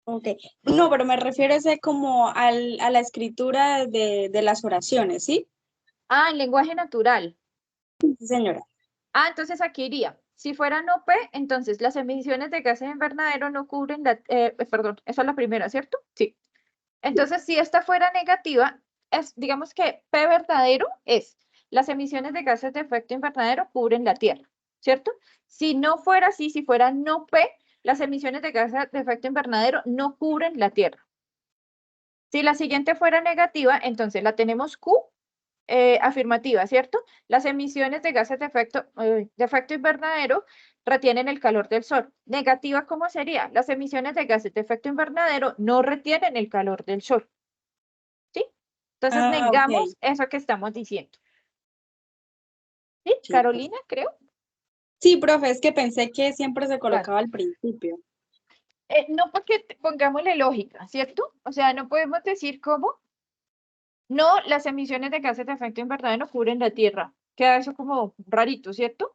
Ok. No, pero me refiero ese como a la escritura de las oraciones, ¿sí? Ah, en lenguaje natural. Sí, señora. Ah, entonces aquí iría. Si fuera no P, entonces las emisiones de gases invernadero no cubren la, perdón, esa es la primera, ¿cierto? Sí. Entonces, si esta fuera negativa, es, digamos que P verdadero es las emisiones de gases de efecto invernadero cubren la Tierra, ¿cierto? Si no fuera así, si fuera no P, las emisiones de gases de efecto invernadero no cubren la Tierra. Si la siguiente fuera negativa, entonces la tenemos Q afirmativa, ¿cierto? Las emisiones de gases de efecto invernadero retienen el calor del sol. Negativa, ¿cómo sería? Las emisiones de gases de efecto invernadero no retienen el calor del sol. ¿Sí? Entonces negamos Ok. eso que estamos diciendo. ¿Sí? Carolina, creo. Sí, profe, es que pensé que siempre se colocaba al principio. No, porque pongámosle lógica, ¿cierto? O sea, no podemos decir cómo. No, las emisiones de gases de efecto invernadero cubren la Tierra. Queda eso como rarito, ¿cierto?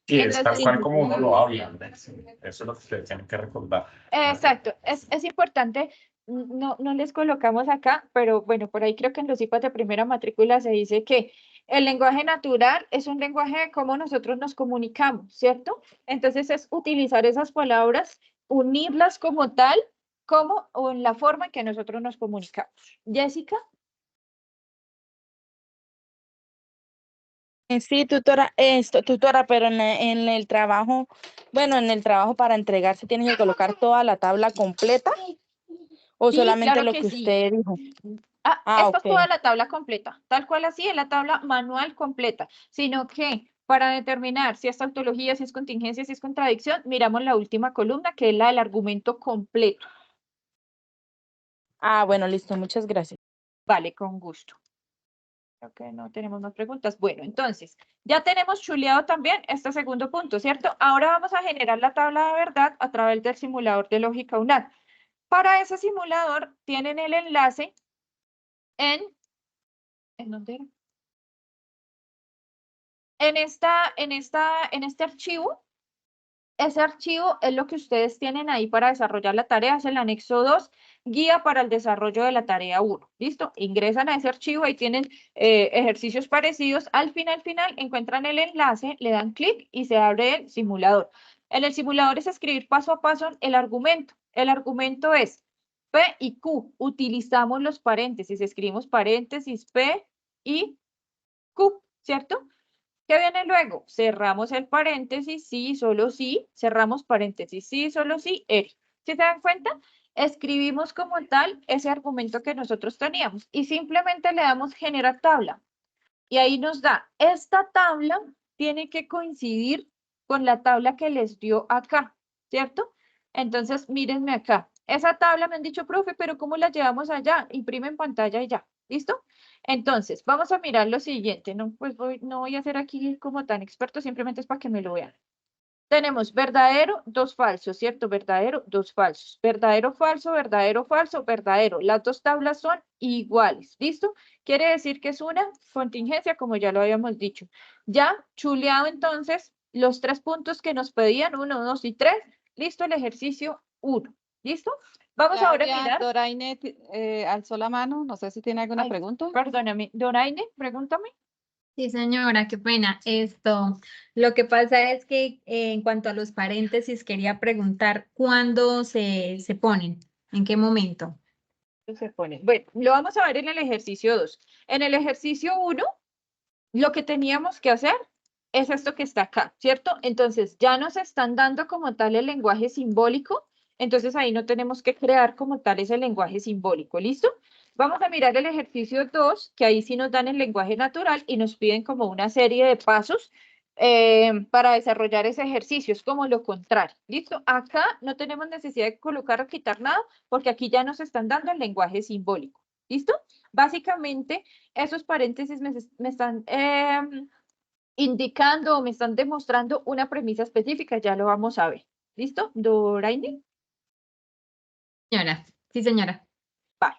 Sí, es tal Entonces, cual como uno lo habla. Sí, eso es lo que ustedes tienen que recordar. exacto, es importante, no les colocamos acá, pero bueno, por ahí creo que en los IPAs de primera matrícula se dice que el lenguaje natural es un lenguaje de cómo nosotros nos comunicamos, ¿cierto? Entonces es utilizar esas palabras, unirlas como tal, como o en la forma en que nosotros nos comunicamos. Jessica. Sí, tutora, pero en el trabajo, bueno, en el trabajo para entregar se tiene que colocar toda la tabla completa o Sí, solamente claro lo que que sí. usted dijo. Esta es toda Ok. la tabla completa, tal cual así es la tabla manual completa, sino que para determinar si es tautología, si es contingencia, si es contradicción, miramos la última columna, que es la del argumento completo. Bueno, listo, muchas gracias. Vale, con gusto. Creo que no tenemos más preguntas. Bueno, entonces, ya tenemos chuleado también este segundo punto, ¿cierto? Ahora vamos a generar la tabla de verdad a través del simulador de lógica UNAD. Para ese simulador tienen el enlace ¿en dónde era? en este archivo, ese archivo es lo que ustedes tienen ahí para desarrollar la tarea, es el anexo 2, guía para el desarrollo de la tarea 1. ¿Listo? Ingresan a ese archivo, ahí tienen ejercicios parecidos. Al final encuentran el enlace, le dan clic y se abre el simulador. En el simulador es escribir paso a paso el argumento. El argumento es P y Q. Utilizamos los paréntesis, escribimos paréntesis P y Q, ¿cierto? ¿Qué viene luego? Cerramos el paréntesis, sí, solo sí, cerramos paréntesis, sí, solo sí, ¿Si se dan cuenta? Escribimos como tal ese argumento que nosotros teníamos y simplemente le damos generar tabla. Y ahí nos da, esta tabla tiene que coincidir con la tabla que les dio acá, ¿cierto? Entonces, mírenme acá. Esa tabla me han dicho, profe, pero ¿cómo la llevamos allá? Imprime en pantalla y ya, ¿listo? Entonces, vamos a mirar lo siguiente. No, pues no voy a ser aquí como tan experto, simplemente es para que me lo vean. Tenemos verdadero, dos falsos, ¿cierto? Verdadero, dos falsos. Verdadero, falso, verdadero, falso, verdadero. Las dos tablas son iguales, ¿listo? Quiere decir que es una contingencia, como ya lo habíamos dicho. Ya chuleado entonces los 3 puntos que nos pedían, 1, 2 y 3. Listo el ejercicio 1. ¿Listo? Vamos ahora a mirar. Doraine alzó la mano, no sé si tiene alguna pregunta. Perdóname, Doraine, pregúntame. Sí, señora, qué pena. Lo que pasa es que en cuanto a los paréntesis, quería preguntar cuándo se ponen, en qué momento. Se ponen. Bueno, lo vamos a ver en el ejercicio 2. En el ejercicio 1, lo que teníamos que hacer es esto que está acá, ¿cierto? Entonces, ya nos están dando como tal el lenguaje simbólico, entonces ahí no tenemos que crear como tal ese lenguaje simbólico, ¿listo? Vamos a mirar el ejercicio 2, que ahí sí nos dan el lenguaje natural y nos piden como una serie de pasos para desarrollar ese ejercicio, es como lo contrario, ¿listo? Acá no tenemos necesidad de colocar o quitar nada, porque aquí ya nos están dando el lenguaje simbólico, ¿listo? Básicamente, esos paréntesis me están indicando o me están demostrando una premisa específica, ya lo vamos a ver. ¿Listo? Doraine. Señora, sí, señora. Vale.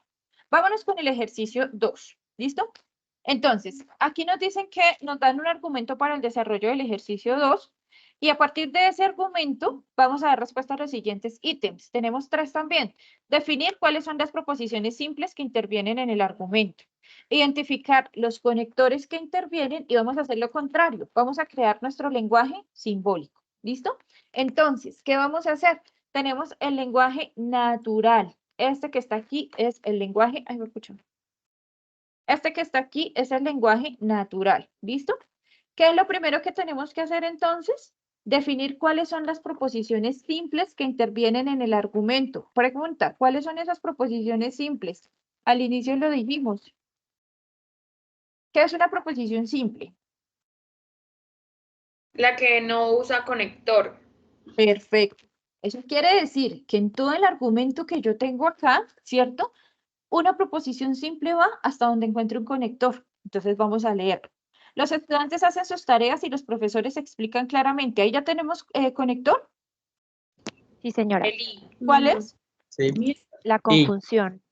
Vámonos con el ejercicio 2. ¿Listo? Entonces, aquí nos dicen que nos dan un argumento para el desarrollo del ejercicio 2 y a partir de ese argumento vamos a dar respuesta a los siguientes ítems. Tenemos 3 también. Definir cuáles son las proposiciones simples que intervienen en el argumento. Identificar los conectores que intervienen y vamos a hacer lo contrario. Vamos a crear nuestro lenguaje simbólico. ¿Listo? Entonces, ¿qué vamos a hacer? Tenemos el lenguaje natural. Este que está aquí es el lenguaje... Ay, me escucho. Este que está aquí es el lenguaje natural. ¿Listo? ¿Qué es lo primero que tenemos que hacer entonces? Definir cuáles son las proposiciones simples que intervienen en el argumento. Pregunta, ¿cuáles son esas proposiciones simples? Al inicio lo dijimos. ¿Qué es una proposición simple? La que no usa conector. Perfecto. Eso quiere decir que en todo el argumento que yo tengo acá, ¿cierto? Una proposición simple va hasta donde encuentre un conector. Entonces vamos a leerlo. Los estudiantes hacen sus tareas y los profesores explican claramente. ¿Ahí ya tenemos conector? Sí, señora. ¿Cuál es? Sí. La conjunción.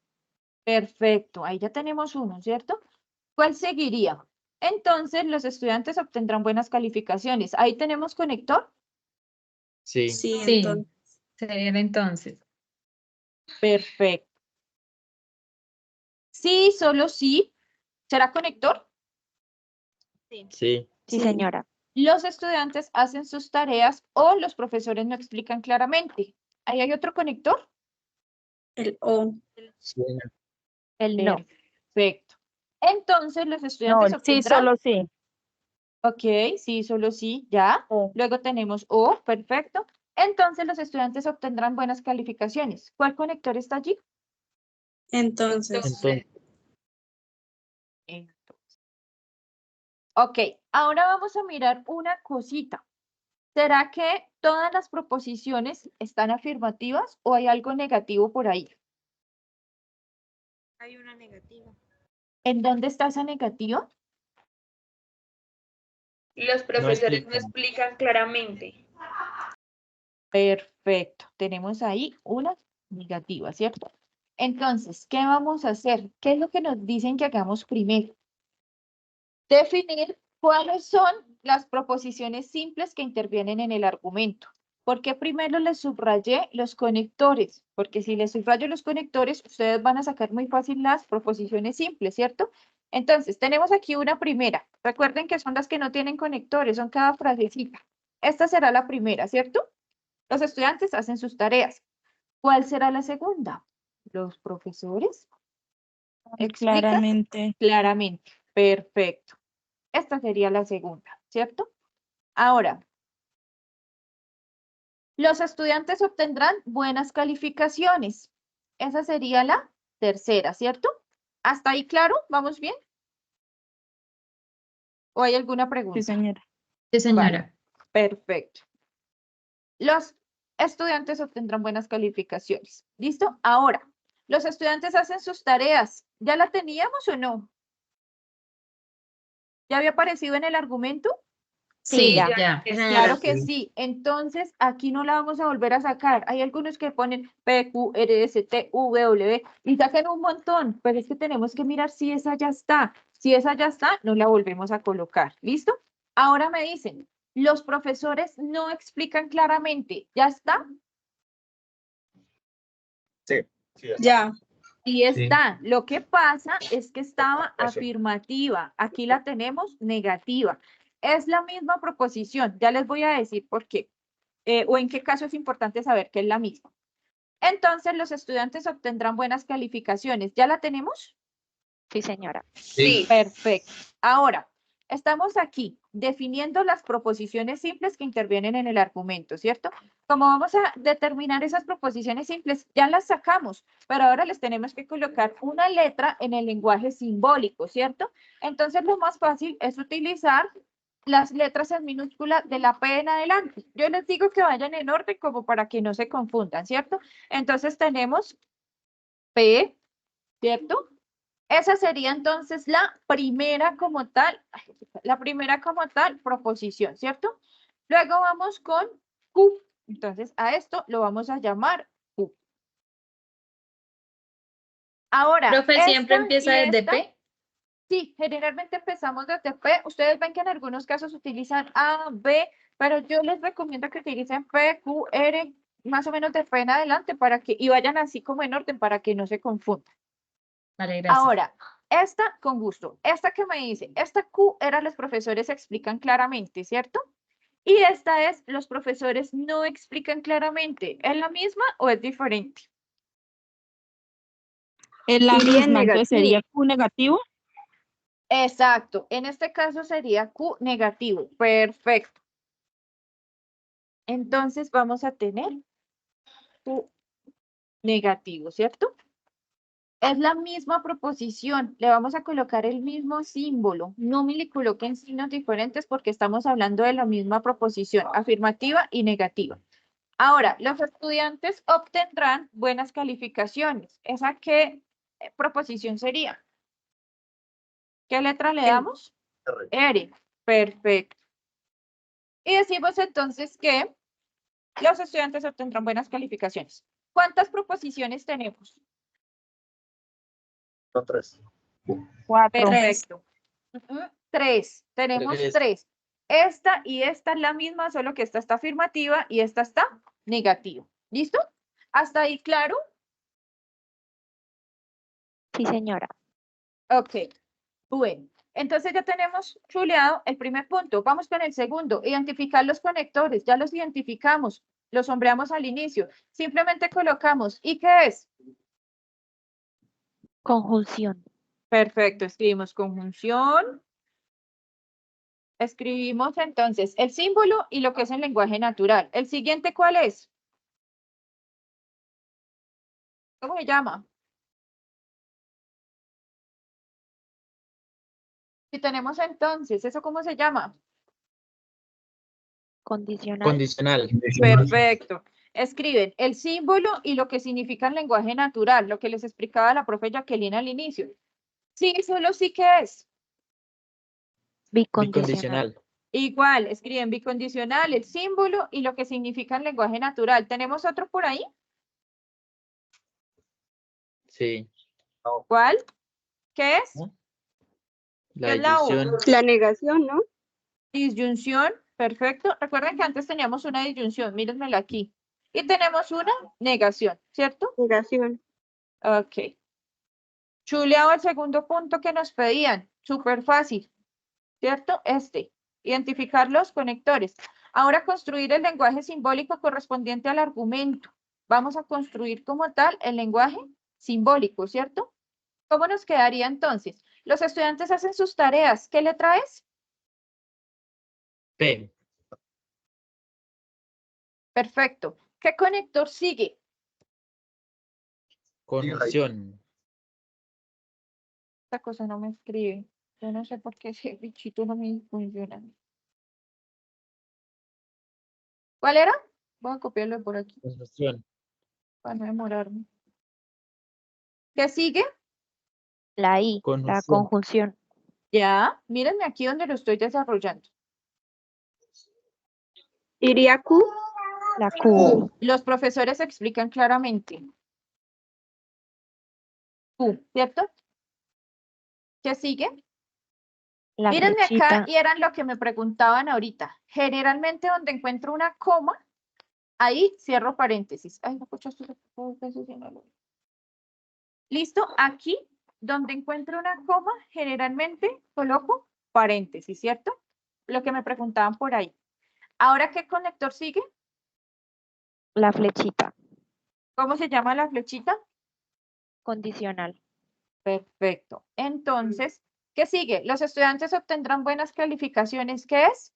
Perfecto. Ahí ya tenemos uno, ¿cierto? ¿Cuál seguiría? Entonces los estudiantes obtendrán buenas calificaciones. ¿Ahí tenemos conector? Sí. Sí, sería el entonces. Perfecto. Sí, solo sí. ¿Será conector? Sí. Sí, señora. Los estudiantes hacen sus tareas o los profesores no explican claramente. ¿Ahí hay otro conector? El O. Sí. El no. Perfecto. Entonces los estudiantes Sí, obtendrán... solo sí. Ok, sí, solo sí, ya. Luego tenemos O, perfecto. Entonces los estudiantes obtendrán buenas calificaciones. ¿Cuál conector está allí? Entonces. Ok, ahora vamos a mirar una cosita. ¿Será que todas las proposiciones están afirmativas o hay algo negativo por ahí? Hay una negativa. ¿En dónde está esa negativa? Los profesores no explican claramente. Perfecto. Tenemos ahí una negativa, ¿cierto? Entonces, ¿qué vamos a hacer? ¿Qué es lo que nos dicen que hagamos primero? Definir ¿Cuáles son las proposiciones simples que intervienen en el argumento? ¿Por qué primero les subrayé los conectores? Porque si les subrayo los conectores, ustedes van a sacar muy fácil las proposiciones simples, ¿cierto? Entonces, tenemos aquí una primera. Recuerden que son las que no tienen conectores, son cada frasecita. Esta será la primera, ¿cierto? Los estudiantes hacen sus tareas. ¿Cuál será la segunda? Los profesores explican Claramente. claramente. Perfecto. Esta sería la segunda, ¿cierto? Ahora, los estudiantes obtendrán buenas calificaciones. Esa sería la tercera, ¿cierto? ¿Hasta ahí claro? ¿Vamos bien? ¿O hay alguna pregunta? Sí, señora. Sí, señora. Perfecto. Los estudiantes obtendrán buenas calificaciones. ¿Listo? Ahora, los estudiantes hacen sus tareas. ¿Ya la teníamos o no? ¿Ya había aparecido en el argumento? Sí, ya. ya. Claro que sí. Entonces, aquí no la vamos a volver a sacar. Hay algunos que ponen P, Q, R, S, T, V, W y sacan un montón, pero es que tenemos que mirar si esa ya está. Si esa ya está, no la volvemos a colocar. ¿Listo? Ahora me dicen, los profesores no explican claramente. ¿Ya está? Sí, sí, Ya. Y Sí. está. Lo que pasa es que estaba Eso. afirmativa. Aquí la tenemos negativa. Es la misma proposición. Ya les voy a decir por qué. O en qué caso es importante saber que es la misma. Entonces, los estudiantes obtendrán buenas calificaciones. ¿Ya la tenemos? Sí, señora. Sí. Perfecto. Ahora, estamos aquí definiendo las proposiciones simples que intervienen en el argumento, ¿cierto? Como vamos a determinar esas proposiciones simples, ya las sacamos, pero ahora les tenemos que colocar una letra en el lenguaje simbólico, ¿cierto? Entonces, lo más fácil es utilizar las letras en minúscula de la P en adelante. Yo les digo que vayan en orden como para que no se confundan, ¿cierto? Entonces, tenemos P, ¿cierto? Esa sería entonces la primera como tal, proposición, ¿cierto? Luego vamos con Q. Entonces, a esto lo vamos a llamar Q. Ahora, Profe, ¿siempre esta empieza y desde esta, P? sí, generalmente empezamos desde P. Ustedes ven que en algunos casos utilizan A, B, pero yo les recomiendo que utilicen P, Q, R, más o menos de P en adelante para que, y vayan así como en orden para que no se confundan. Vale, gracias. Ahora, esta con gusto. Esta que me dice, esta Q era los profesores explican claramente, ¿cierto? Y esta es los profesores no explican claramente. ¿Es la misma o es diferente? Es la Bien misma, entonces sería negativo. Q negativo. Exacto. En este caso sería Q negativo. Perfecto. Entonces vamos a tener Q negativo, ¿cierto? Es la misma proposición, le vamos a colocar el mismo símbolo. No me le coloquen signos diferentes porque estamos hablando de la misma proposición, afirmativa y negativa. Ahora, los estudiantes obtendrán buenas calificaciones. ¿Esa qué proposición sería? ¿Qué letra le damos? R. Perfecto. Y decimos entonces que los estudiantes obtendrán buenas calificaciones. ¿Cuántas proposiciones tenemos? Son 3. 4. Perfecto. Tres. Tenemos Tres. 3. Esta y esta es la misma, solo que esta está afirmativa y esta está negativa. ¿Listo? ¿Hasta ahí claro? Sí, señora. Ok. Bueno, entonces ya tenemos chuleado el primer punto. Vamos con el segundo. Identificar los conectores. Ya los identificamos. Los sombreamos al inicio. Simplemente colocamos. ¿Y qué es? Conjunción. Perfecto. Escribimos conjunción. Escribimos entonces el símbolo y lo que es el lenguaje natural. ¿El siguiente cuál es? ¿Cómo se llama? Si tenemos entonces, ¿eso cómo se llama? Condicional. Condicional. Perfecto. Escriben el símbolo y lo que significa el lenguaje natural, lo que les explicaba la profe Jacqueline al inicio. Sí, solo sí que es. Bicondicional. Igual, escriben bicondicional, el símbolo y lo que significa el lenguaje natural. ¿Tenemos otro por ahí? Sí. ¿Cuál? ¿Qué es? ¿Qué es la U? La negación, ¿no? Disyunción, perfecto. Recuerden que antes teníamos una disyunción, mírenmela aquí. Y tenemos una negación, ¿cierto? Negación. Ok. Chuleado el segundo punto que nos pedían. Súper fácil, ¿cierto? Identificar los conectores. Ahora construir el lenguaje simbólico correspondiente al argumento. Vamos a construir como tal el lenguaje simbólico, ¿cierto? ¿Cómo nos quedaría entonces? Los estudiantes hacen sus tareas. ¿Qué letra es? P. Perfecto. ¿Qué conector sigue? Conjunción. Esta cosa no me escribe. Yo no sé por qué ese bichito no me funciona. ¿Cuál era? Voy a copiarlo por aquí Conjunción. para no demorarme. ¿Qué sigue? La I, la conjunción. Ya, mírenme aquí donde lo estoy desarrollando. ¿Iría Q? La Q. Los profesores explican claramente. Q, ¿cierto? ¿Qué sigue? La Mírenme acá flechita. y eran lo que me preguntaban ahorita. Generalmente donde encuentro una coma, ahí cierro paréntesis. Ay, no, pucha, esto se me olvidó. ¿Listo? Aquí, donde encuentro una coma, generalmente coloco paréntesis, ¿cierto? Lo que me preguntaban por ahí. ¿Ahora qué conector sigue? La flechita. ¿Cómo se llama la flechita? Condicional. Perfecto. Entonces, ¿qué sigue? Los estudiantes obtendrán buenas calificaciones. ¿Qué es?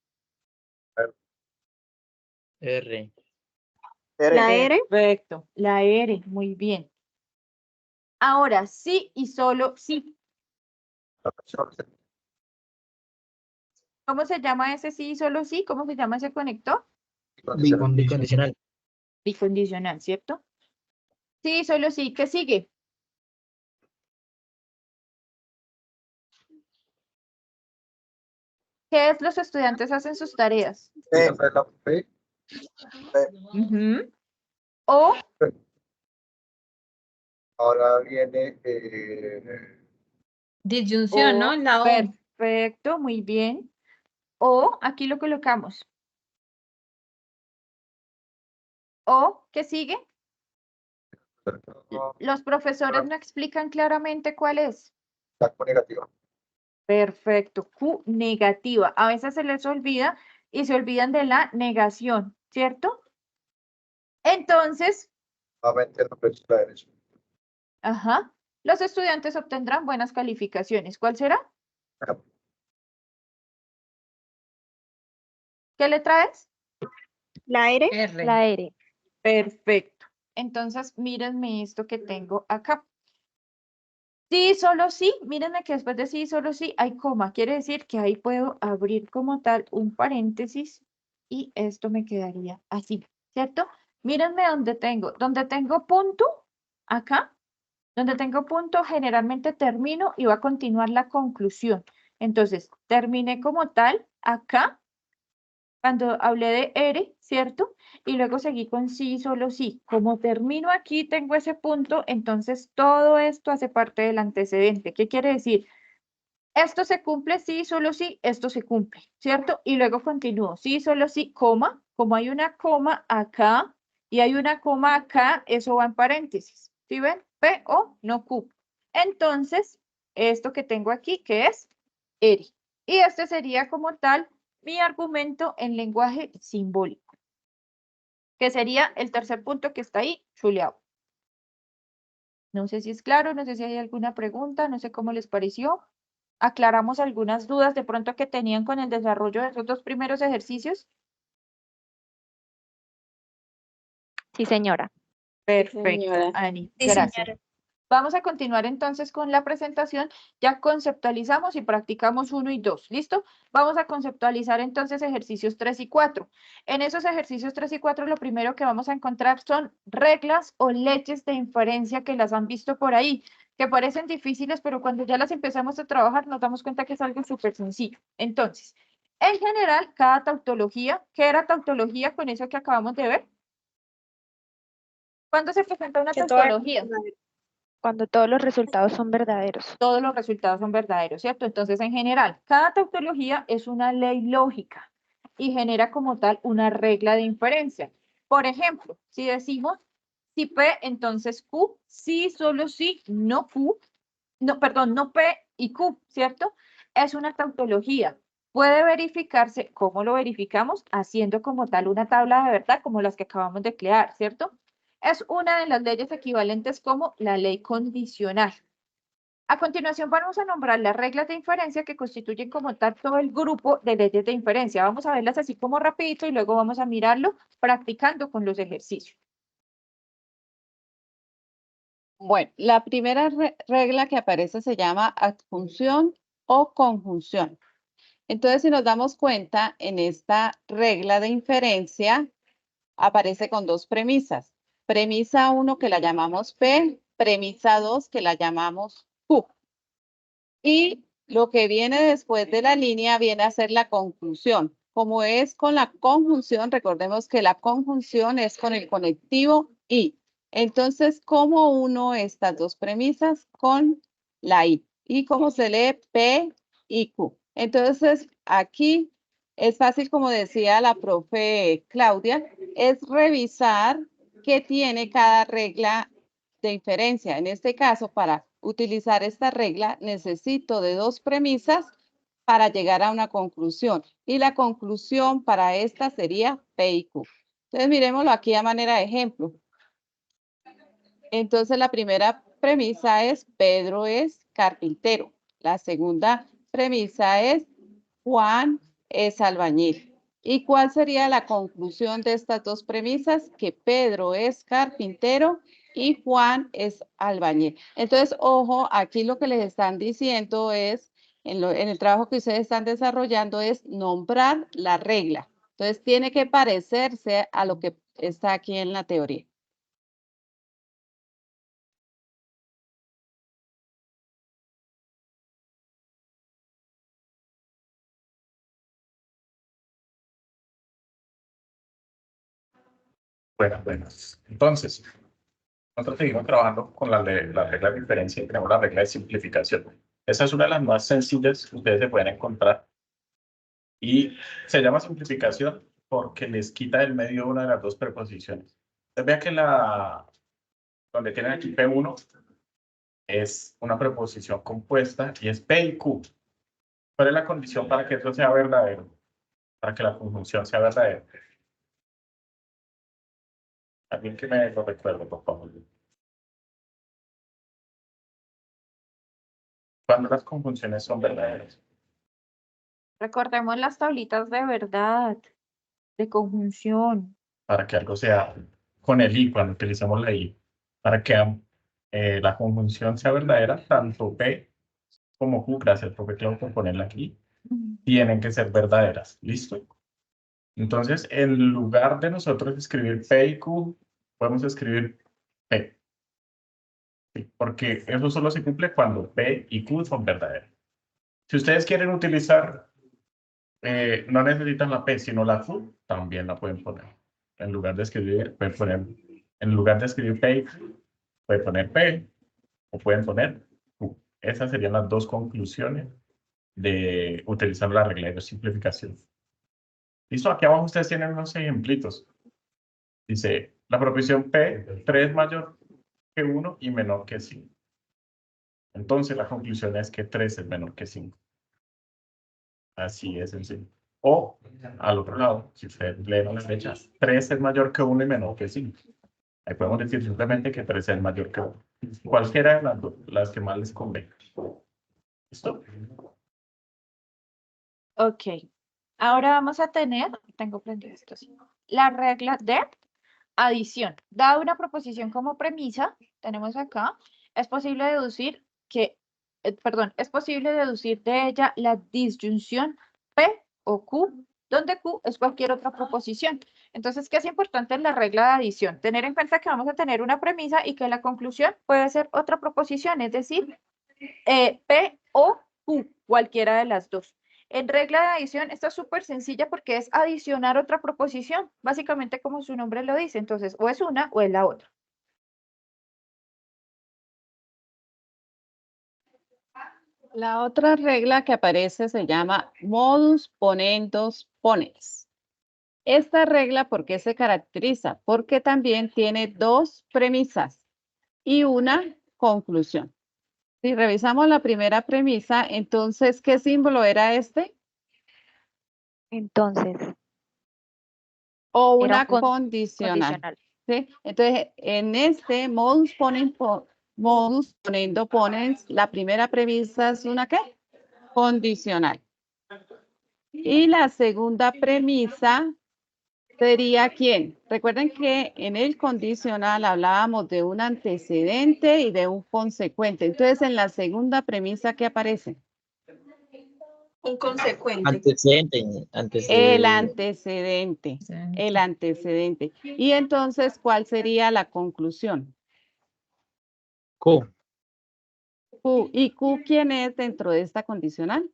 R. La R. Perfecto. La R. Muy bien. Ahora, sí y solo sí. ¿Cómo se llama ese sí y solo sí? ¿Cómo se llama ese conector? Bicondicional. Bicondicional, ¿cierto? Sí, solo sí. ¿Qué sigue? ¿Qué es? Los estudiantes hacen sus tareas. Ujú. O Ahora viene Disyunción, ¿no? La O. perfecto, muy bien. O aquí lo colocamos. O, ¿qué sigue? Los profesores no explican claramente cuál es. negativa. Perfecto, Q negativa. A veces se les olvida y se olvidan de la negación, ¿cierto? Entonces, ajá, los estudiantes obtendrán buenas calificaciones. ¿Cuál será? ¿Qué letra es? La R. R. La R. Perfecto. Entonces, mírenme esto que tengo acá. Sí, solo sí, mírenme que después de sí, solo sí, hay coma. Quiere decir que ahí puedo abrir como tal un paréntesis y esto me quedaría así, ¿cierto? Mírenme donde tengo punto, acá, donde tengo punto, generalmente termino y va a continuar la conclusión. Entonces, terminé como tal acá, cuando hablé de R, ¿cierto? Y luego seguí con sí, solo sí. Como termino aquí, tengo ese punto, entonces todo esto hace parte del antecedente. ¿Qué quiere decir? Esto se cumple, sí, solo sí, esto se cumple, ¿cierto? Y luego continúo, sí, solo sí, coma. Como hay una coma acá y hay una coma acá, eso va en paréntesis. ¿Sí ven? P o no Q. Entonces, esto que tengo aquí, que es R. Y este sería como tal mi argumento en lenguaje simbólico, que sería el tercer punto que está ahí, chuleado. No sé si es claro, no sé si hay alguna pregunta, no sé cómo les pareció. Aclaramos algunas dudas de pronto que tenían con el desarrollo de esos dos primeros ejercicios. Sí, señora. Perfecto, Señora. Ani, Sí, gracias. señora. Vamos a continuar entonces con la presentación. Ya conceptualizamos y practicamos 1 y 2. ¿Listo? Vamos a conceptualizar entonces ejercicios 3 y 4. En esos ejercicios 3 y 4 lo primero que vamos a encontrar son reglas o leyes de inferencia que las han visto por ahí, que parecen difíciles, pero cuando ya las empezamos a trabajar nos damos cuenta que es algo súper sencillo. Entonces, en general, cada tautología, ¿qué era tautología con eso que acabamos de ver? ¿Cuándo se presenta una Que toda- tautología? Cuando todos los resultados son verdaderos. Todos los resultados son verdaderos, ¿cierto? Entonces, en general, cada tautología es una ley lógica y genera como tal una regla de inferencia. Por ejemplo, si decimos si P, entonces Q, sí, solo sí, no Q, no, perdón, no P y Q, ¿cierto? Es una tautología. Puede verificarse, ¿cómo lo verificamos? Haciendo como tal una tabla de verdad como las que acabamos de crear, ¿cierto? Es una de las leyes equivalentes como la ley condicional. A continuación vamos a nombrar las reglas de inferencia que constituyen como tal todo el grupo de leyes de inferencia. Vamos a verlas así como rapidito y luego vamos a mirarlo practicando con los ejercicios. Bueno, la primera regla que aparece se llama adjunción o conjunción. Entonces, si nos damos cuenta, en esta regla de inferencia aparece con dos premisas. Premisa 1 que la llamamos P, premisa 2 que la llamamos Q. Y lo que viene después de la línea viene a ser la conclusión. Como es con la conjunción, recordemos que la conjunción es con el conectivo y. Entonces, ¿cómo uno estas dos premisas? Con la I. ¿Y cómo se lee P y Q? Entonces, aquí es fácil, como decía la profe Claudia, es revisar qué tiene cada regla de inferencia. En este caso, para utilizar esta regla, necesito de dos premisas para llegar a una conclusión. Y la conclusión para esta sería P y Q. Entonces, miremoslo aquí a manera de ejemplo. Entonces, la primera premisa es Pedro es carpintero. La segunda premisa es Juan es albañil. ¿Y cuál sería la conclusión de estas dos premisas? Que Pedro es carpintero y Juan es albañil. Entonces, ojo, aquí lo que les están diciendo es, en el trabajo que ustedes están desarrollando, es nombrar la regla. Entonces, tiene que parecerse a lo que está aquí en la teoría. Buenas. Entonces, nosotros seguimos trabajando con la regla de diferencia y tenemos la regla de simplificación. Esa es una de las más sencillas que ustedes se pueden encontrar. Y se llama simplificación porque les quita del medio una de las dos preposiciones. Entonces, vean que donde tienen aquí P1 es una preposición compuesta y es P y Q. ¿Cuál es la condición para que eso sea verdadero? Para que la conjunción sea verdadera. Alguien que me lo recuerde, por favor. Cuando las conjunciones son verdaderas. Recordemos las tablitas de verdad, de conjunción. Para que algo sea con el I, cuando utilizamos la I, para que la conjunción sea verdadera, tanto P como Q, gracias, profe Clau, por ponerla aquí, tienen que ser verdaderas. ¿Listo? Entonces, en lugar de nosotros escribir P y Q, podemos escribir P. ¿Sí? Porque eso solo se cumple cuando P y Q son verdaderas. Si ustedes quieren utilizar, no necesitan la P, sino la Q, también la pueden poner. En lugar de escribir, pueden poner, en lugar de escribir P, pueden poner P o pueden poner Q. Esas serían las dos conclusiones de utilizar la regla de simplificación. Listo, aquí abajo ustedes tienen unos ejemplitos. Dice, la proposición P, 3 es mayor que 1 y menor que 5. Entonces la conclusión es que 3 es menor que 5. Así es sencillo. O, al otro lado, si ustedes leen las flechas, 3 es mayor que 1 y menor que 5. Ahí podemos decir simplemente que 3 es mayor que 1. Cualquiera de las dos, las que más les convenga. ¿Listo? Ok. Ahora vamos a tener, tengo prendido esto, sí, la regla de adición. Dada una proposición como premisa, tenemos acá, es posible deducir es posible deducir de ella la disyunción P o Q, donde Q es cualquier otra proposición. Entonces, ¿qué es importante en la regla de adición? Tener en cuenta que vamos a tener una premisa y que la conclusión puede ser otra proposición, es decir, P o Q, cualquiera de las dos. En regla de adición, esta es súper sencilla porque es adicionar otra proposición, básicamente como su nombre lo dice. Entonces, o es una o es la otra. La otra regla que aparece se llama modus ponendus ponens. Esta regla, ¿por qué se caracteriza? Porque también tiene dos premisas y una conclusión. Si revisamos la primera premisa, entonces, ¿qué símbolo era este? Entonces, O era una un condicional. condicional. ¿Sí? Entonces, en este modus ponendo ponens, la primera premisa es una ¿qué? Condicional. Y la segunda premisa sería ¿quién? Recuerden que en el condicional hablábamos de un antecedente y de un consecuente. Entonces, en la segunda premisa, ¿qué aparece? Un consecuente. Antecedente. El antecedente. El antecedente. Y entonces, ¿cuál sería la conclusión? Q. Q. ¿Y Q quién es dentro de esta condicional?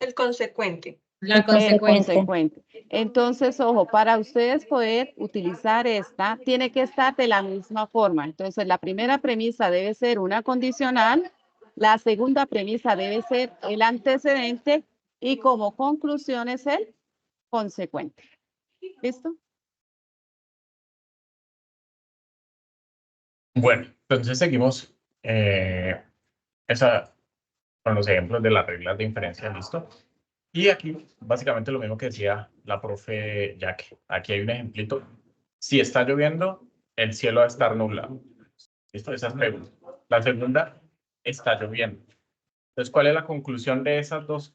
El consecuente. La consecuencia. Consecuente. Entonces, ojo, para ustedes poder utilizar esta, tiene que estar de la misma forma. Entonces, la primera premisa debe ser una condicional, la segunda premisa debe ser el antecedente y como conclusión es el consecuente. ¿Listo? Bueno, entonces seguimos con los ejemplos de las reglas de inferencia, ¿listo? Y aquí, básicamente lo mismo que decía la profe Jack. Aquí hay un ejemplito. Si está lloviendo, el cielo va a estar nublado. ¿Listo? Esa es pregunta. La segunda, está lloviendo. Entonces, ¿cuál es la conclusión de esas dos?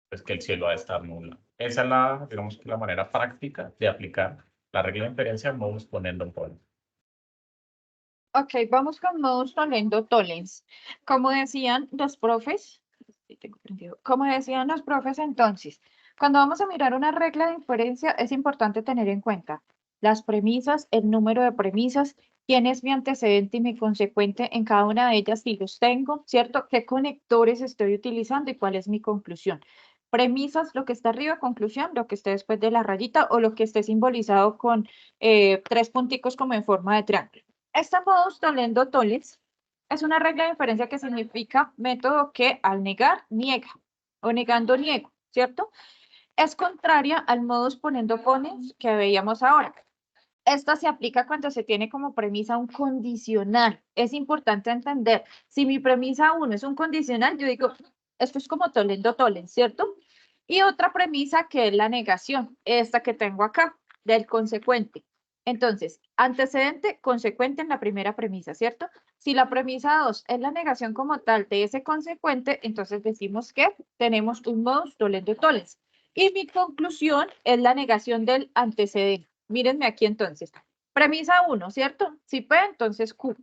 Pues que el cielo va a estar nublado. Esa es la, digamos, que la manera práctica de aplicar la regla de inferencia modus ponendum ponens. Ok, vamos con modus ponendo tollens. Como decían los profes, entonces, cuando vamos a mirar una regla de inferencia, es importante tener en cuenta las premisas, el número de premisas, quién es mi antecedente y mi consecuente en cada una de ellas, si los tengo, ¿cierto? ¿Qué conectores estoy utilizando y cuál es mi conclusión? Premisas, lo que está arriba, conclusión, lo que esté después de la rayita o lo que esté simbolizado con 3 punticos como en forma de triángulo. Esta modus tollendo tollens es una regla de inferencia que significa método que al negar, niega, o negando, niego, ¿cierto? Es contraria al modus ponendo ponens que veíamos ahora. Esta se aplica cuando se tiene como premisa un condicional. Es importante entender, si mi premisa 1 es un condicional, yo digo, esto es como tollendo tollens, ¿cierto? Y otra premisa que es la negación, esta que tengo acá, del consecuente. Entonces, antecedente, consecuente en la primera premisa, ¿cierto? Si la premisa 2 es la negación como tal de ese consecuente, entonces decimos que tenemos un modus tollendo tollens. Y mi conclusión es la negación del antecedente. Mírenme aquí entonces. Premisa 1, ¿cierto? Si P, entonces Q.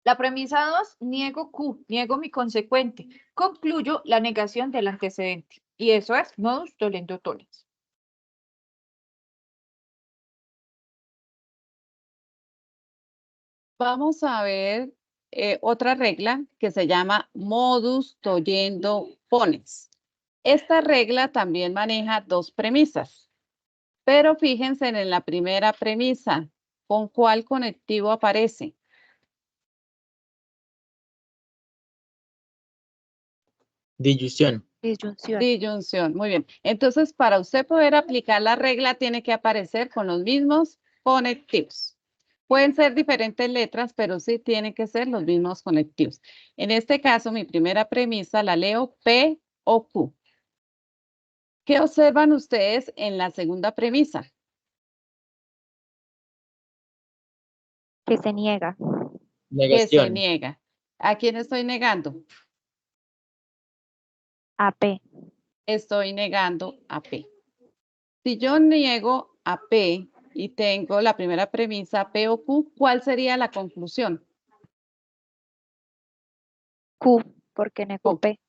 La premisa 2, niego Q, niego mi consecuente. Concluyo la negación del antecedente. Y eso es modus tollendo tollens. Vamos a ver otra regla que se llama modus tollendo ponens. Esta regla también maneja dos premisas, pero fíjense en la primera premisa, ¿con cuál conectivo aparece? Disyunción. Disyunción. Disyunción, muy bien. Entonces, para usted poder aplicar la regla, tiene que aparecer con los mismos conectivos. Pueden ser diferentes letras, pero sí tienen que ser los mismos conectivos. En este caso, mi primera premisa la leo P o Q. ¿Qué observan ustedes en la segunda premisa? Que se niega. Que se Negación. niega. ¿A quién estoy negando? A P. Estoy negando a P. Si yo niego a P y tengo la primera premisa P o Q, ¿cuál sería la conclusión? Q, porque negó Q. P.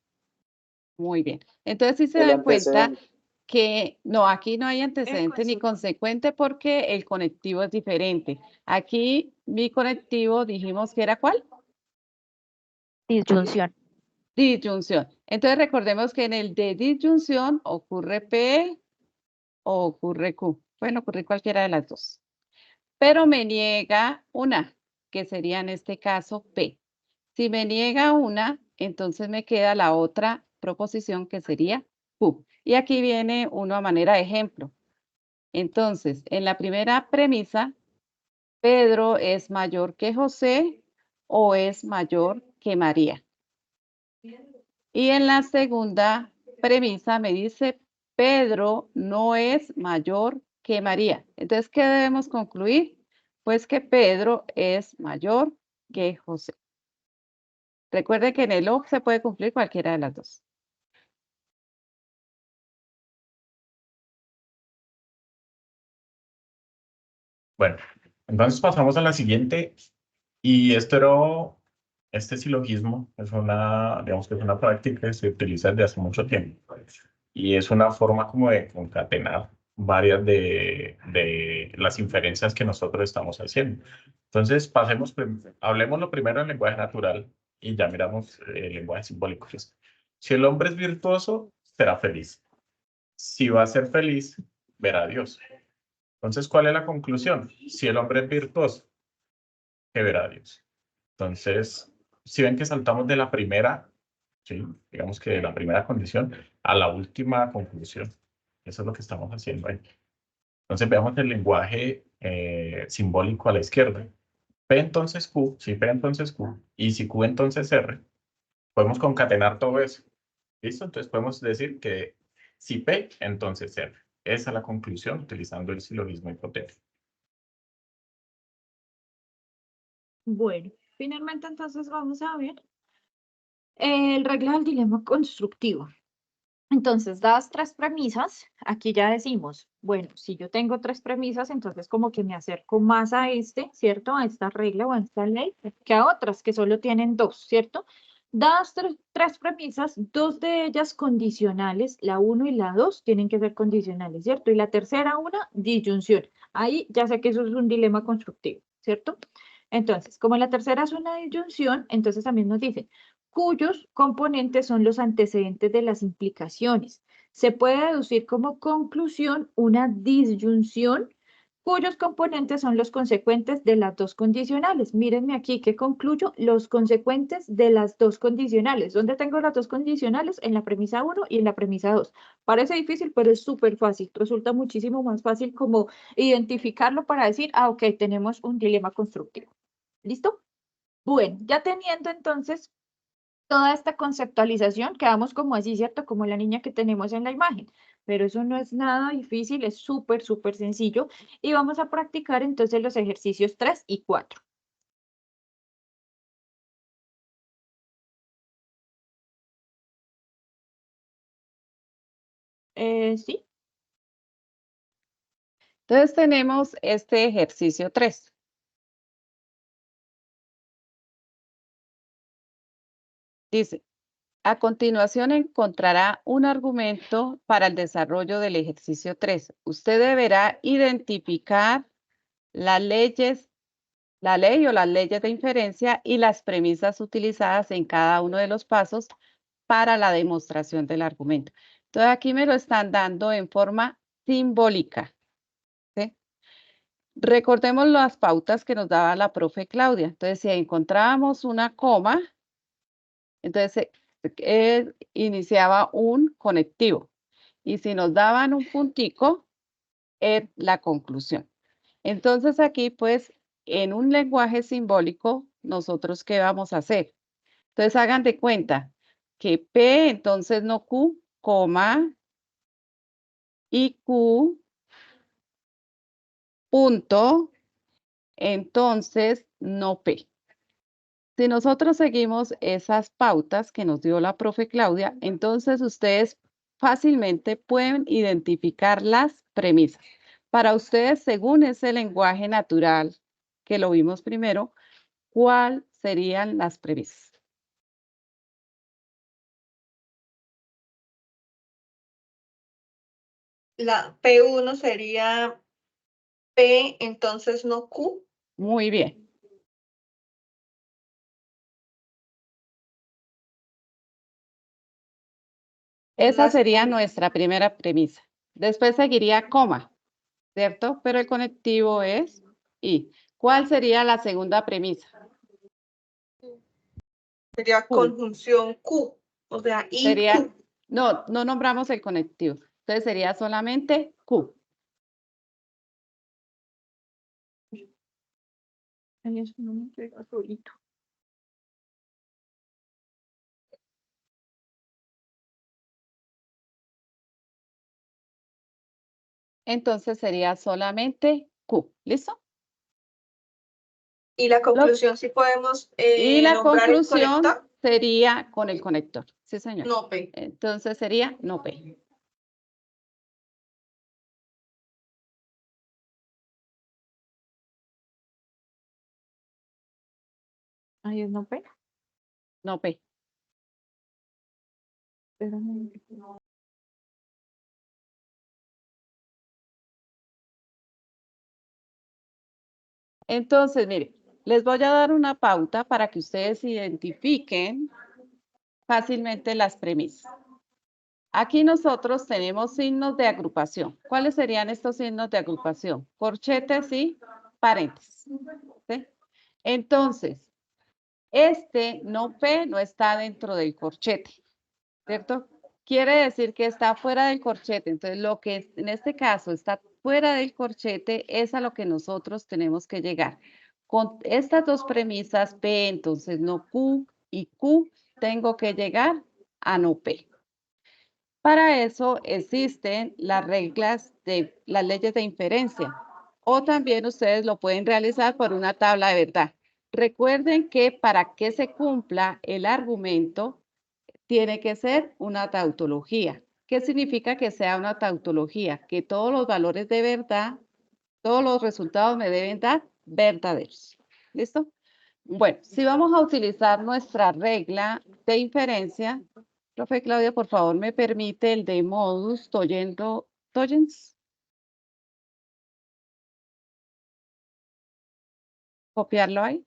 Muy bien. Entonces, si se El dan cuenta antecedente. que no, aquí no hay antecedente ni consecuente porque el conectivo es diferente. Aquí mi conectivo dijimos que era ¿cuál? Disyunción. Disyunción. Entonces, recordemos que en el de disyunción ocurre P o ocurre Q. Pueden ocurrir cualquiera de las dos. Pero me niega una, que sería en este caso P. Si me niega una, entonces me queda la otra proposición que sería Q. Y aquí viene uno a manera de ejemplo. Entonces, en la primera premisa, Pedro es mayor que José o es mayor que María. Y en la segunda premisa me dice, Pedro no es mayor que María. Entonces, ¿qué debemos concluir? Pues que Pedro es mayor que José. Recuerde que en el O se puede cumplir cualquiera de las dos. Bueno, entonces pasamos a la siguiente. Y este silogismo es una, digamos que es una práctica que se utiliza desde hace mucho tiempo. Y es una forma como de concatenar varias de las inferencias que nosotros estamos haciendo. Entonces, hablemos lo primero en lenguaje natural y ya miramos el lenguaje simbólico. Si el hombre es virtuoso, será feliz. Si va a ser feliz, verá a Dios. Entonces, ¿cuál es la conclusión? Si el hombre es virtuoso, ¿qué verá a Dios? Entonces, si ven que saltamos de la primera, ¿sí? Digamos que de la primera condición a la última conclusión. Eso es lo que estamos haciendo ahí. Entonces, veamos el lenguaje simbólico a la izquierda. P entonces Q, si P entonces Q, y si Q entonces R, podemos concatenar todo eso. ¿Listo? Entonces, podemos decir que si P, entonces R. Esa es la conclusión utilizando el silogismo hipotético. Bueno, finalmente entonces vamos a ver el regla del dilema constructivo. Entonces, dadas tres premisas, aquí ya decimos, bueno, si yo tengo tres premisas, entonces como que me acerco más a ¿cierto? A esta regla o a esta ley que a otras que solo tienen dos, ¿cierto? Dadas tres premisas, dos de ellas condicionales, la 1 y la 2 tienen que ser condicionales, ¿cierto? Y la tercera una, disyunción. Ahí ya sé que eso es un dilema constructivo, ¿cierto? Entonces, como la tercera es una disyunción, entonces también nos dice, cuyos componentes son los antecedentes de las implicaciones. Se puede deducir como conclusión una disyunción cuyos componentes son los consecuentes de las dos condicionales. Mírenme aquí que concluyo los consecuentes de las dos condicionales. ¿Dónde tengo las dos condicionales? En la premisa 1 y en la premisa 2. Parece difícil, pero es súper fácil. Resulta muchísimo más fácil como identificarlo para decir, ah, ok, tenemos un dilema constructivo. ¿Listo? Bueno, ya teniendo entonces toda esta conceptualización, quedamos como así, ¿cierto? Como la niña que tenemos en la imagen. Pero eso no es nada difícil, es súper, súper sencillo. Y vamos a practicar entonces los ejercicios 3 y 4. ¿Sí? Entonces tenemos este ejercicio 3. Dice, a continuación encontrará un argumento para el desarrollo del ejercicio 3. Usted deberá identificar la ley o las leyes de inferencia y las premisas utilizadas en cada uno de los pasos para la demostración del argumento. Entonces aquí me lo están dando en forma simbólica. ¿Sí? Recordemos las pautas que nos daba la profe Claudia. Entonces, si encontrábamos una coma, entonces iniciaba un conectivo. Y si nos daban un puntico, es la conclusión. Entonces aquí, pues, en un lenguaje simbólico, ¿nosotros qué vamos a hacer? Entonces, hagan de cuenta que P, entonces no Q, coma, y Q, punto, entonces no P. Si nosotros seguimos esas pautas que nos dio la profe Claudia, entonces ustedes fácilmente pueden identificar las premisas. Para ustedes, según ese lenguaje natural que lo vimos primero, ¿cuáles serían las premisas? La P1 sería P, entonces no Q. Muy bien. Esa sería nuestra primera premisa. Después seguiría coma, ¿cierto? Pero el conectivo es y. ¿Cuál sería la segunda premisa? Sería Q. conjunción Q, o sea, y Sería, Q. no nombramos el conectivo. Entonces sería solamente Q. Ay, eso no me pega solito. Entonces sería solamente Q. ¿Listo? Y la conclusión, si podemos Y la nombrar el conclusión conector. sería con el conector. Sí, señor. No P. Entonces sería no P. Ay, es no P. No P. Espérame. Entonces, mire, les voy a dar una pauta para que ustedes identifiquen fácilmente las premisas. Aquí nosotros tenemos signos de agrupación. ¿Cuáles serían estos signos de agrupación? Corchetes y paréntesis. ¿Sí? Entonces, este no P no está dentro del corchete, ¿cierto? Quiere decir que está fuera del corchete. Entonces, lo que en este caso está fuera del corchete es a lo que nosotros tenemos que llegar. Con estas dos premisas, P, entonces no Q y Q, tengo que llegar a no P. Para eso existen las reglas de las leyes de inferencia o también ustedes lo pueden realizar por una tabla de verdad. Recuerden que para que se cumpla el argumento tiene que ser una tautología. ¿Qué significa que sea una tautología? Que todos los valores de verdad, todos los resultados me deben dar verdaderos. ¿Listo? Bueno, si vamos a utilizar nuestra regla de inferencia, profe Claudia, por favor, me permite el de modus tollens. Copiarlo ahí.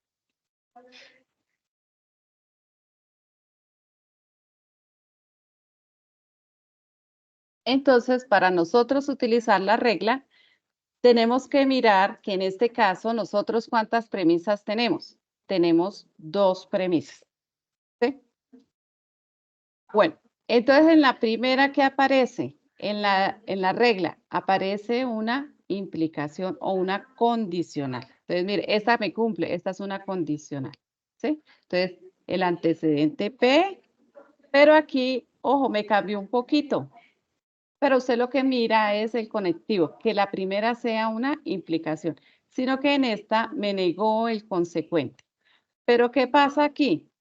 Entonces, para nosotros utilizar la regla, tenemos que mirar que en este caso nosotros ¿cuántas premisas tenemos? Tenemos dos premisas. ¿Sí? Bueno, entonces en la primera que aparece, en la regla, aparece una implicación o una condicional. Entonces, mire, esta me cumple, esta es una condicional. ¿Sí? Entonces, el antecedente P, pero aquí, ojo, me cambió un poquito. Pero usted lo que mira es el conectivo, que la primera sea una implicación, sino que en esta me negó el consecuente. Pero ¿qué pasa aquí?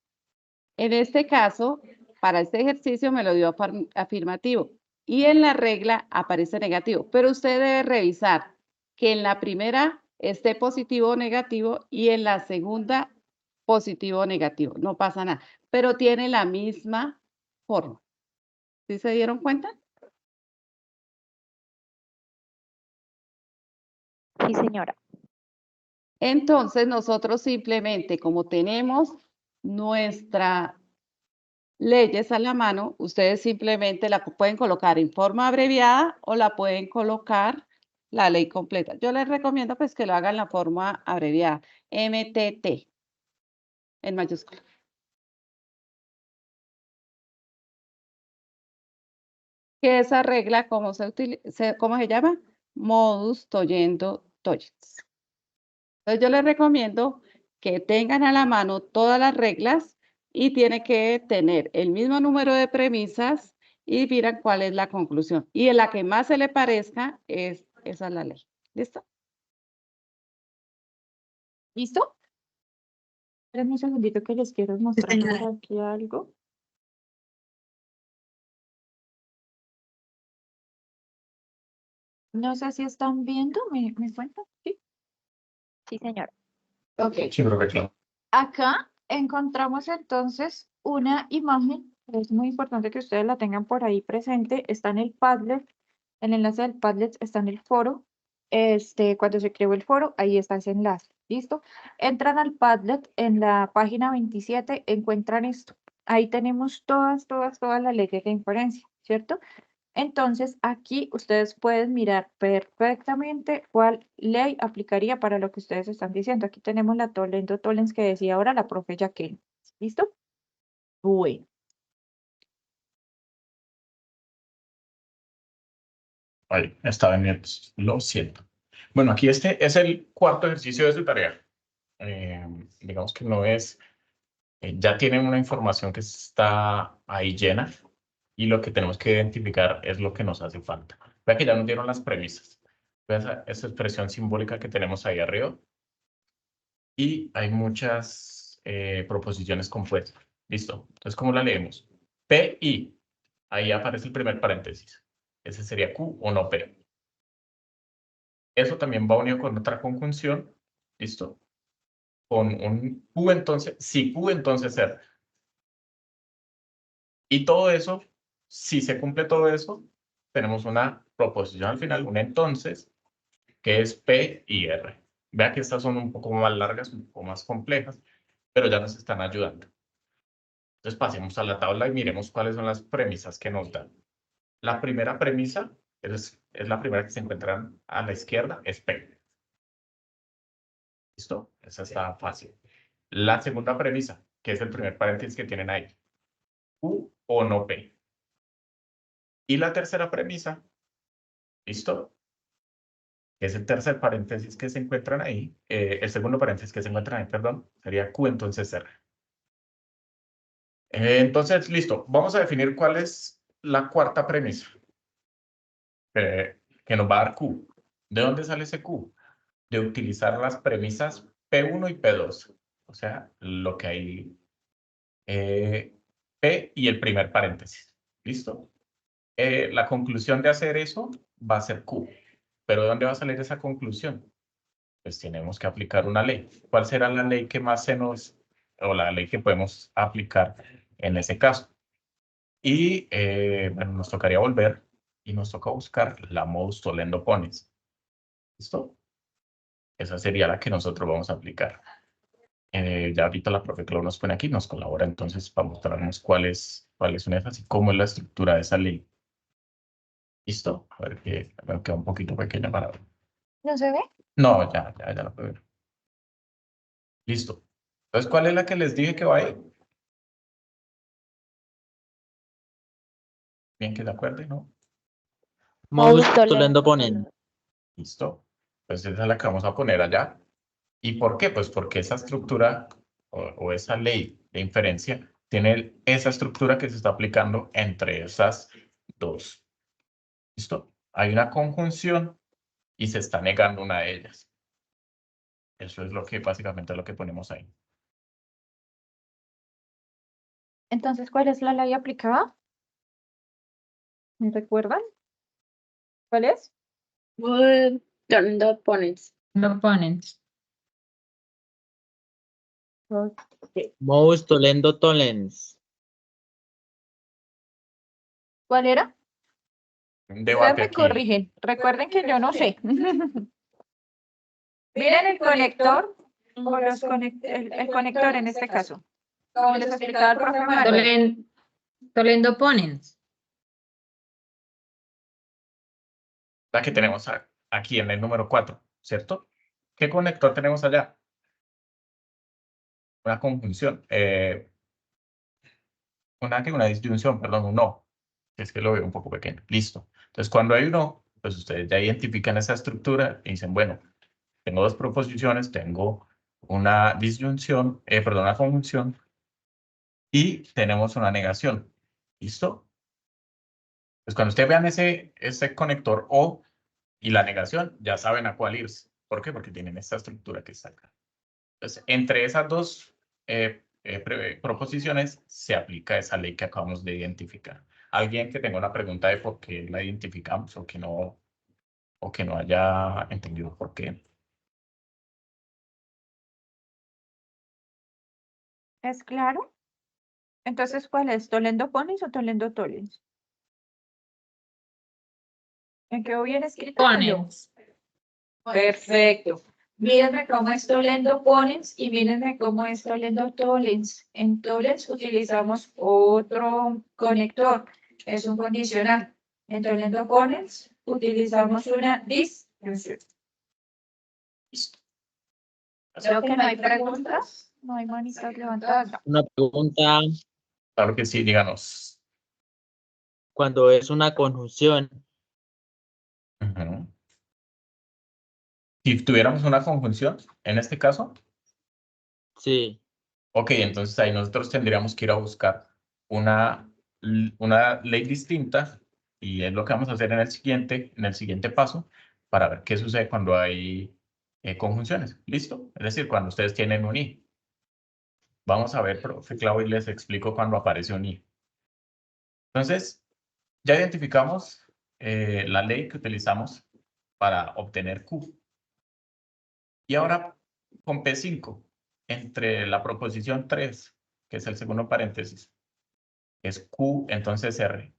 En este caso, para este ejercicio me lo dio afirmativo y en la regla aparece negativo, pero usted debe revisar que en la primera esté positivo o negativo y en la segunda positivo o negativo, no pasa nada, pero tiene la misma forma. ¿Sí se dieron cuenta? Sí, señora. Entonces, nosotros simplemente, como tenemos nuestras leyes a la mano, ustedes simplemente la pueden colocar en forma abreviada o la pueden colocar la ley completa. Yo les recomiendo pues que lo hagan en la forma abreviada, MTT, en mayúscula. Que esa regla, ¿cómo se llama? Modus tollendo tollens. Entonces yo les recomiendo que tengan a la mano todas las reglas y tiene que tener el mismo número de premisas y miran cuál es la conclusión. Y en la que más se le parezca, esa es la ley. ¿Listo? ¿Listo? Esperen un segundito que les quiero mostrar por aquí algo. No sé si están viendo, ¿me cuentan? Sí. Sí, señora. Ok. Sí, profe, claro. Acá encontramos entonces una imagen, es muy importante que ustedes la tengan por ahí presente, está en el Padlet, el enlace del Padlet está en el foro, cuando se creó el foro, ahí está ese enlace, ¿listo? Entran al Padlet, en la página 27 encuentran esto, ahí tenemos todas las leyes de inferencia, ¿cierto? Entonces, aquí ustedes pueden mirar perfectamente cuál ley aplicaría para lo que ustedes están diciendo. Aquí tenemos la Toledo Tollens que decía ahora la profe Jacqueline. ¿Listo? Bueno. Ahí, estaba en el, lo siento. Bueno, aquí este es el cuarto ejercicio de su tarea. Digamos que no es, ya tienen una información que está ahí llena y lo que tenemos que identificar es lo que nos hace falta. Vea que ya nos dieron las premisas. Vea esa expresión simbólica que tenemos ahí arriba. Y hay muchas proposiciones compuestas. ¿Listo? Entonces, ¿cómo la leemos? P, I. Ahí aparece el primer paréntesis. Ese sería Q o no P. Eso también va unido con otra conjunción. ¿Listo? Con un Q entonces, si Q entonces R. Y todo eso, si se cumple todo eso, tenemos una proposición al final, un entonces, que es P y R. Vea que estas son un poco más largas, un poco más complejas, pero ya nos están ayudando. Entonces pasemos a la tabla y miremos cuáles son las premisas que nos dan. La primera premisa es la primera que se encuentra a la izquierda, es P. ¿Listo? Esa está fácil. La segunda premisa, que es el primer paréntesis que tienen ahí, Q o no P. Y la tercera premisa, ¿listo? Que es el tercer paréntesis que se encuentran ahí, el segundo paréntesis que se encuentra ahí, perdón, sería Q entonces R. Entonces, listo, vamos a definir cuál es la cuarta premisa que nos va a dar Q. ¿De dónde sale ese Q? De utilizar las premisas P1 y P2, o sea, lo que hay P y el primer paréntesis, ¿listo? La conclusión de hacer eso va a ser Q. ¿Pero de dónde va a salir esa conclusión? Pues tenemos que aplicar una ley. ¿Cuál será la ley que más o la ley que podemos aplicar en ese caso? Y bueno, nos tocaría volver y nos toca buscar la modus tollendo ponens. ¿Listo? Esa sería la que nosotros vamos a aplicar. Ya ahorita la profe Clau nos pone aquí, nos colabora entonces para mostrarnos cuáles son esas y cómo es la estructura de esa ley. ¿Listo? A ver que me queda un poquito pequeña para ver. ¿No se ve? No, ya la puedo ver. Listo. Entonces, ¿cuál es la que les dije que va ahí? Bien que se acuerden, ¿no? Modus tollendo ponens. Listo. Pues esa es la que vamos a poner allá. ¿Y por qué? Pues porque esa estructura o esa ley de inferencia tiene esa estructura que se está aplicando entre esas dos. ¿Listo? Hay una conjunción y se está negando una de ellas. Eso es lo que básicamente lo que ponemos ahí. Entonces, ¿cuál es la ley aplicada? ¿Me recuerdan? ¿Cuál es? Tollendo ponens. No ponens. Modus tollendo tollens. ¿Cuál era? Un Ustedes debate me aquí. corrigen. Recuerden que yo no sé. Miren el conector o el conector en este caso. Como les explicaba el profe Manuel. Tollendo ponens. La que tenemos aquí en el número 4, ¿cierto? ¿Qué conector tenemos allá? Una conjunción. Una disyunción, perdón, un no. Es que lo veo un poco pequeño. Listo. Entonces, cuando hay un no, pues ustedes ya identifican esa estructura y dicen, bueno, tengo dos proposiciones, tengo una disyunción, perdón, una conjunción y tenemos una negación. ¿Listo? Pues cuando ustedes vean ese conector O y la negación, ya saben a cuál irse. ¿Por qué? Porque tienen esta estructura que está acá. Entonces, entre esas dos proposiciones se aplica esa ley que acabamos de identificar. Alguien que tenga una pregunta de por qué la identificamos o que no haya entendido por qué. ¿Es claro? Entonces, ¿cuál es? ¿Tollendo ponens o tollendo tollens? ¿En qué viene escrito? Ponens. Perfecto. Mírenme cómo es tollendo ponens y mírenme cómo es tollendo tollens. En tollens utilizamos otro conector, es un condicional. En tollendo ponens utilizamos una disyunción. Listo. Creo que no hay preguntas, no hay manitas levantadas. Una pregunta. Claro que sí, díganos. Cuando es una conjunción. Ujú. Si tuviéramos una conjunción, en este caso, Sí. ok, entonces ahí nosotros tendríamos que ir a buscar una ley distinta y es lo que vamos a hacer en el siguiente paso para ver qué sucede cuando hay conjunciones. ¿Listo? Es decir, cuando ustedes tienen un i. Vamos a ver, profe Clau, y les explico cuando aparece un i. Entonces, ya identificamos la ley que utilizamos para obtener q. Y ahora con P5, entre la proposición 3, que es el segundo paréntesis, es Q, entonces R,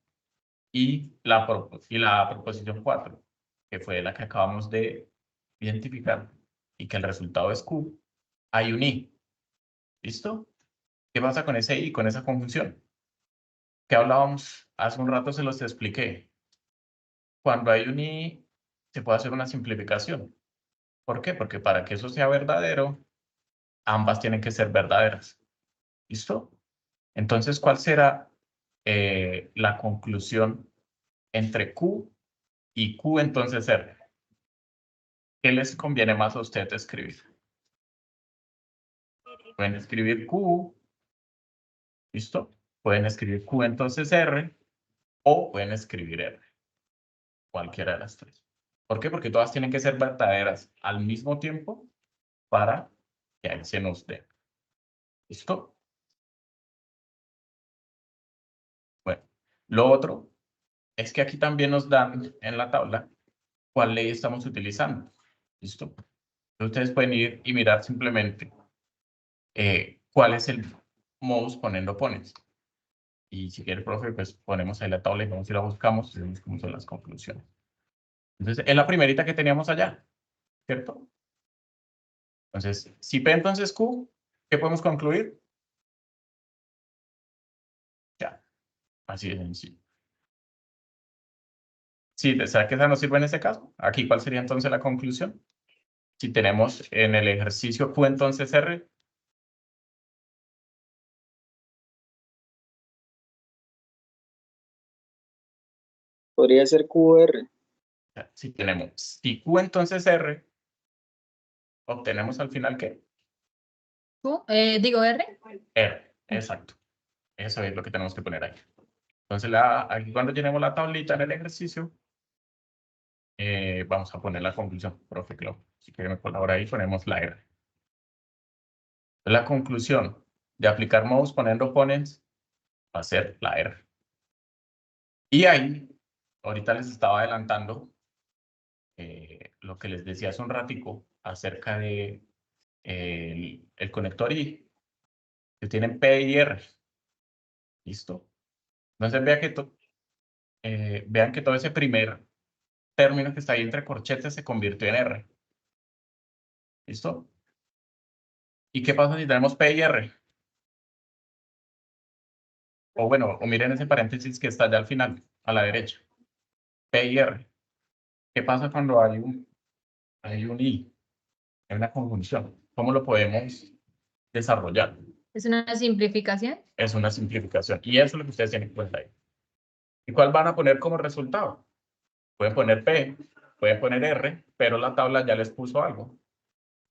y la proposición 4, que fue la que acabamos de identificar, y que el resultado es Q, hay un I. ¿Listo? ¿Qué pasa con ese I, con esa conjunción? Que hablábamos hace un rato, se los expliqué. Cuando hay un I, se puede hacer una simplificación. ¿Por qué? Porque para que eso sea verdadero, ambas tienen que ser verdaderas. ¿Listo? Entonces, ¿cuál será la conclusión entre Q y Q entonces R? ¿Qué les conviene más a ustedes escribir? Pueden escribir Q, ¿listo? Pueden escribir Q entonces R, o pueden escribir R. Cualquiera de las tres. ¿Por qué? Porque todas tienen que ser verdaderas al mismo tiempo para que ahí se nos dé. ¿Listo? Bueno, lo otro es que aquí también nos dan en la tabla cuál ley estamos utilizando. ¿Listo? Entonces ustedes pueden ir y mirar simplemente cuál es el modus ponendo pones. Y si quiere, profe, pues ponemos ahí la tabla y vamos y la buscamos y vemos cómo son las conclusiones. Entonces, es la primerita que teníamos allá, ¿cierto? Entonces, si P entonces Q, ¿qué podemos concluir? Ya, así de sencillo. Sí, ¿será que esa nos sirve en este caso? Aquí, ¿cuál sería entonces la conclusión? Si tenemos en el ejercicio Q entonces R. Podría ser QR. Si tenemos, si Q entonces R, obtenemos al final ¿qué? Q, digo R. R, exacto. Eso es lo que tenemos que poner ahí. Entonces, aquí cuando llenemos la tablita en el ejercicio, vamos a poner la conclusión, profe Clau. Si quieren colaborar ahí, ponemos la R. La conclusión de aplicar modus ponendo opponents va a ser la R. Y ahí, ahorita les estaba adelantando lo que les decía hace un ratico acerca de el conector I, que tienen P y R. ¿Listo? Entonces vean que todo ese primer término que está ahí entre corchetes se convirtió en R. ¿Listo? ¿Y qué pasa si tenemos P y R? O bueno, o miren ese paréntesis que está allá al final, a la derecha. P y R. ¿Qué pasa cuando hay un I? Hay una conjunción. ¿Cómo lo podemos desarrollar? ¿Es una simplificación? Es una simplificación. Y eso es lo que ustedes tienen que poner ahí. ¿Y cuál van a poner como resultado? Pueden poner P, pueden poner R, pero la tabla ya les puso algo.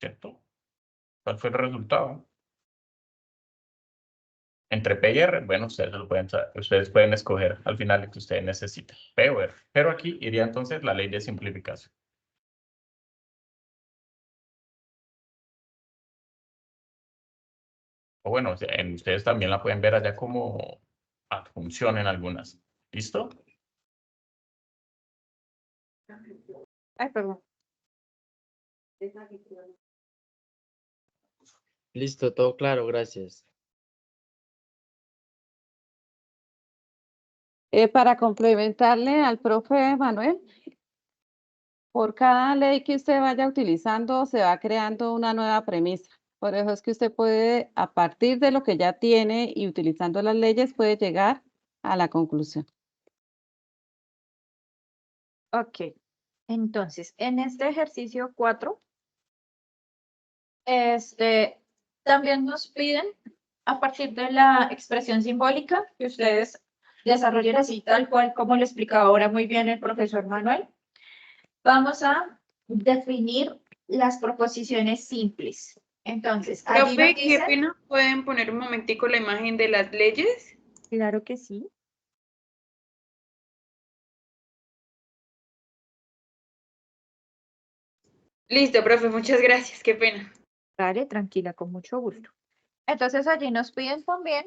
¿Cierto? ¿Cuál fue el resultado? Entre P y R, bueno, ustedes lo pueden saber. Ustedes pueden escoger al final el que ustedes necesiten, P o R. Pero aquí iría entonces la ley de simplificación. O bueno, ustedes también la pueden ver allá como función en algunas. ¿Listo? Ay, perdón. Listo, todo claro, gracias. Para complementarle al profe Manuel, por cada ley que usted vaya utilizando, se va creando una nueva premisa. Por eso es que usted puede, a partir de lo que ya tiene y utilizando las leyes, puede llegar a la conclusión. Ok, entonces, en este ejercicio 4, también nos piden a partir de la expresión simbólica que ustedes desarrollen así tal cual como lo explicaba ahora muy bien el profesor Manuel, vamos a definir las proposiciones simples. Entonces, allí Profe, nos qué dice, pena, ¿pueden poner un momentico la imagen de las leyes? claro que sí. Listo, profe, muchas gracias, qué pena. Dale, tranquila, con mucho gusto. Entonces, allí nos piden también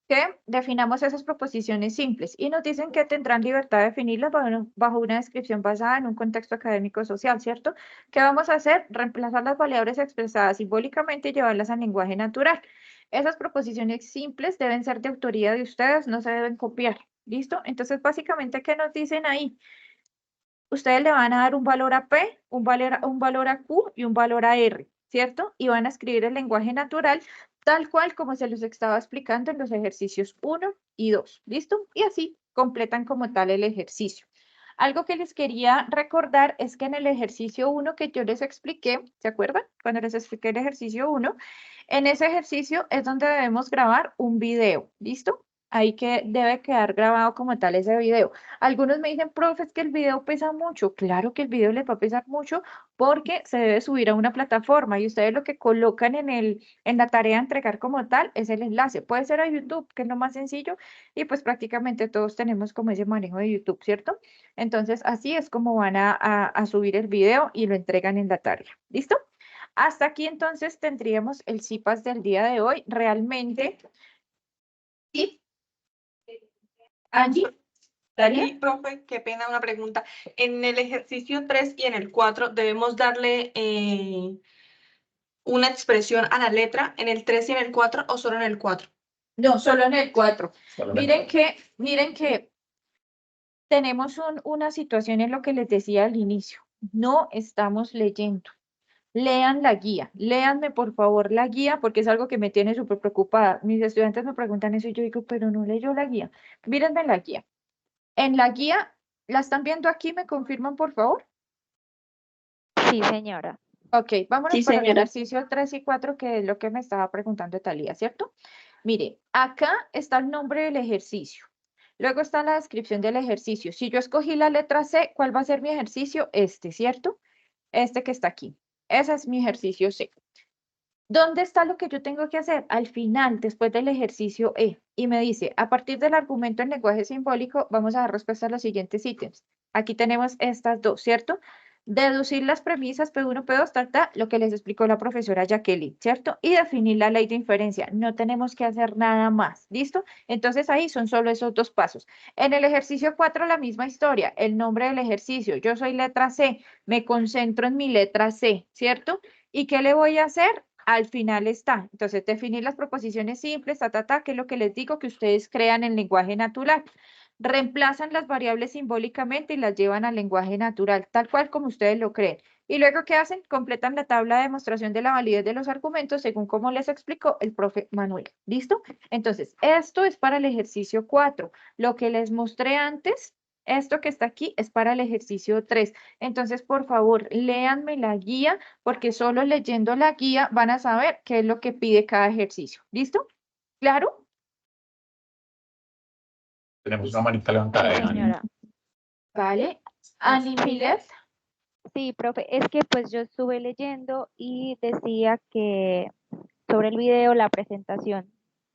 que definamos esas proposiciones simples y nos dicen que tendrán libertad de definirlas bajo una descripción basada en un contexto académico social, ¿cierto? ¿Qué vamos a hacer? Reemplazar las variables expresadas simbólicamente y llevarlas al lenguaje natural. Esas proposiciones simples deben ser de autoría de ustedes, no se deben copiar, ¿listo? Entonces, básicamente, ¿qué nos dicen ahí? Ustedes le van a dar un valor a P, un valor a Q y un valor a R, ¿cierto? Y van a escribir el lenguaje natural tal cual como se los estaba explicando en los ejercicios 1 y 2, ¿listo? Y así completan como tal el ejercicio. Algo que les quería recordar es que en el ejercicio 1 que yo les expliqué, ¿se acuerdan? Cuando les expliqué el ejercicio 1, en ese ejercicio es donde debemos grabar un video, ¿listo? Ahí que debe quedar grabado como tal ese video. Algunos me dicen, profe, es que el video pesa mucho. Claro que el video les va a pesar mucho porque se debe subir a una plataforma y ustedes lo que colocan en la tarea de entregar como tal es el enlace. Puede ser a YouTube, que es lo más sencillo, y pues prácticamente todos tenemos como ese manejo de YouTube, ¿cierto? Entonces, así es como van a subir el video y lo entregan en la tarea. ¿Listo? Hasta aquí entonces tendríamos el CIPAS del día de hoy. Realmente, sí. Angie. Sí, profe, qué pena una pregunta. En el ejercicio 3 y en el 4 debemos darle una expresión a la letra en el 3 y en el 4 o solo en el 4. No, solo en el 4. Miren que tenemos una situación en lo que les decía al inicio. No estamos leyendo. Lean la guía. Léanme, por favor, la guía, porque es algo que me tiene súper preocupada. Mis estudiantes me preguntan eso y yo digo, pero no leyó la guía. Mírenme la guía. En la guía, ¿la están viendo aquí? ¿Me confirman, por favor? Sí, señora. Ok, vámonos Sí, para el señora. ejercicio 3 y 4, que es lo que me estaba preguntando Talía, ¿cierto? Mire, acá está el nombre del ejercicio. Luego está la descripción del ejercicio. Si yo escogí la letra C, ¿cuál va a ser mi ejercicio? Este, ¿cierto? Este que está aquí. Ese es mi ejercicio C. ¿Dónde está lo que yo tengo que hacer? Al final, después del ejercicio E. Y me dice, a partir del argumento en lenguaje simbólico, vamos a dar respuesta a los siguientes ítems. Aquí tenemos estas dos, ¿cierto? Deducir las premisas P1, P2, lo que les explicó la profesora Jacqueline, ¿cierto? Y definir la ley de inferencia. No tenemos que hacer nada más, ¿listo? Entonces ahí son solo esos dos pasos. En el ejercicio 4, la misma historia. El nombre del ejercicio. Yo soy letra C. Me concentro en mi letra C, ¿cierto? ¿Y qué le voy a hacer? Al final está. Entonces, definir las proposiciones simples, que es lo que les digo, que ustedes crean en lenguaje natural. Reemplazan las variables simbólicamente y las llevan al lenguaje natural, tal cual como ustedes lo creen. Y luego, ¿qué hacen? Completan la tabla de demostración de la validez de los argumentos, según como les explicó el profe Manuel. ¿Listo? Entonces, esto es para el ejercicio 4. Lo que les mostré antes, esto que está aquí, es para el ejercicio 3. Entonces, por favor, léanme la guía, porque solo leyendo la guía van a saber qué es lo que pide cada ejercicio. ¿Listo? ¿Claro? Tenemos una manita levantada de Ani. Señora. Vale. Ani Milet. Sí, profe, es que pues yo estuve leyendo y decía que sobre el video, la presentación,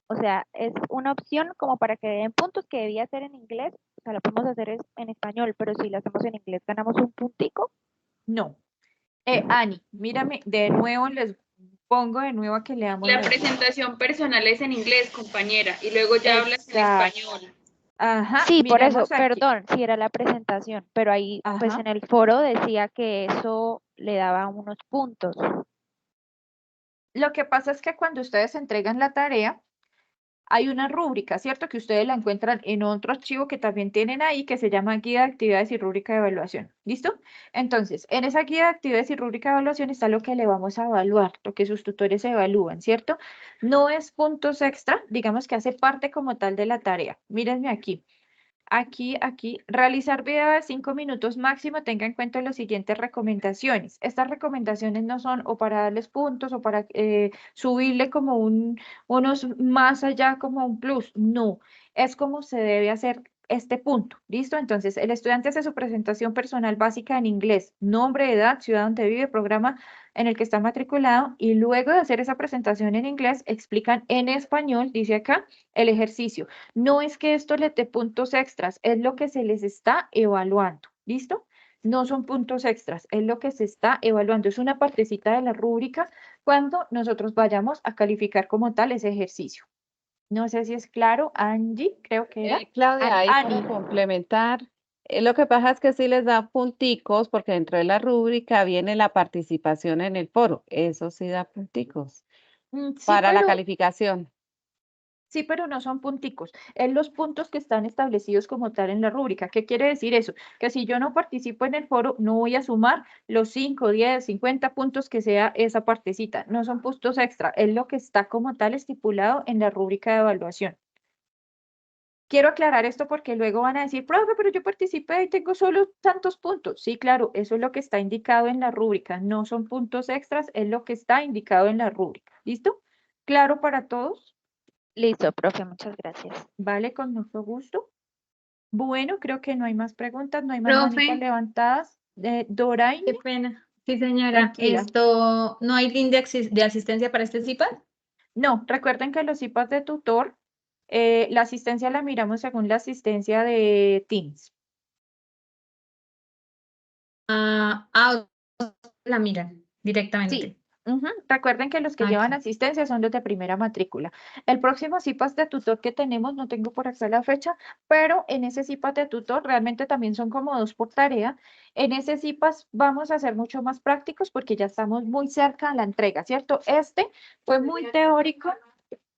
o sea, es una opción como para que den puntos que debía hacer en inglés, o sea, lo podemos hacer en español, pero si lo hacemos en inglés, ¿ganamos un puntico? No. Ani, mírame, de nuevo les pongo de nuevo a que leamos La la guía. presentación personal es en inglés, compañera, y luego ya hablas en español. Ajá, Sí, por eso, miremos aquí. perdón, si era la presentación, pero ahí pues Ajá. en el foro decía que eso le daba unos puntos. Lo que pasa es que cuando ustedes entregan la tarea, hay una rúbrica, ¿cierto? Que ustedes la encuentran en otro archivo que también tienen ahí, que se llama Guía de Actividades y Rúbrica de Evaluación. ¿Listo? Entonces, en esa Guía de Actividades y Rúbrica de Evaluación está lo que le vamos a evaluar, lo que sus tutores evalúan, ¿cierto? No es puntos extra, digamos que hace parte como tal de la tarea. Mírenme aquí. Aquí, realizar video de 5 minutos máximo, tenga en cuenta las siguientes recomendaciones. Estas recomendaciones no son o para darles puntos o para subirle como unos más allá como un plus, no, es como se debe hacer este punto, ¿listo? Entonces, el estudiante hace su presentación personal básica en inglés, nombre, edad, ciudad donde vive, programa en el que está matriculado, y luego de hacer esa presentación en inglés, explican en español, dice acá, el ejercicio. No es que esto le dé puntos extras, es lo que se les está evaluando, ¿listo? No son puntos extras, es lo que se está evaluando, es una partecita de la rúbrica cuando nosotros vayamos a calificar como tal ese ejercicio. No sé si es claro, Angie, creo que era. Claudia, ahí para Ani. complementar, lo que pasa es que sí les da punticos porque dentro de la rúbrica viene la participación en el foro. Eso sí da punticos Sí, para la pero, calificación. sí, pero no son punticos. Es los puntos que están establecidos como tal en la rúbrica. ¿Qué quiere decir eso? Que si yo no participo en el foro, no voy a sumar los 5, 10, 50 puntos que sea esa partecita. No son puntos extra. Es lo que está como tal estipulado en la rúbrica de evaluación. Quiero aclarar esto porque luego van a decir, profe, pero yo participé y tengo solo tantos puntos. Sí, claro, eso es lo que está indicado en la rúbrica. No son puntos extras, es lo que está indicado en la rúbrica. ¿Listo? ¿Claro para todos? Listo, profe, muchas gracias. Vale, con mucho gusto. Bueno, creo que no hay más preguntas, no hay más manitas Profe, levantadas. Doraine, qué pena. Sí, señora. tranquila. ¿No hay link de asistencia para este CIPAD? No, recuerden que los IPAs de tutor, la asistencia la miramos según la asistencia de Teams. La miran directamente. Sí. Recuerden que los que llevan asistencia son los de primera matrícula. El próximo CIPAS de tutor que tenemos, no tengo por acá la fecha, pero en ese CIPAS de tutor realmente también son como 2 por tarea. En ese CIPAS vamos a ser mucho más prácticos porque ya estamos muy cerca a la entrega, ¿cierto? Este fue muy teórico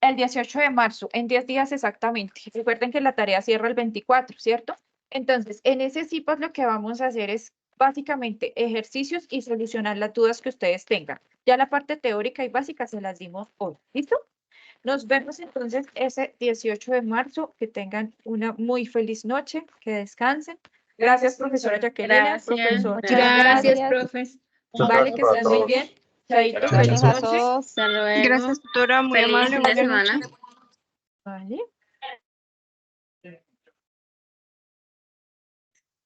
el 18 de marzo, en 10 días exactamente. Recuerden que la tarea cierra el 24, ¿cierto? Entonces, en ese CIPAS lo que vamos a hacer es básicamente ejercicios y solucionar las dudas que ustedes tengan. Ya la parte teórica y básica se las dimos hoy. ¿Listo? Nos vemos entonces ese 18 de marzo. Que tengan una muy feliz noche, que descansen. Gracias, profesora Jacqueline. Profesor. Muchas gracias. Profes. Vale, que estén muy bien. Chaito, feliz Gracias a noche. todos. Hasta luego. Gracias, tutora, muy Feliz amable. fin de Buenas semana. noches. Vale.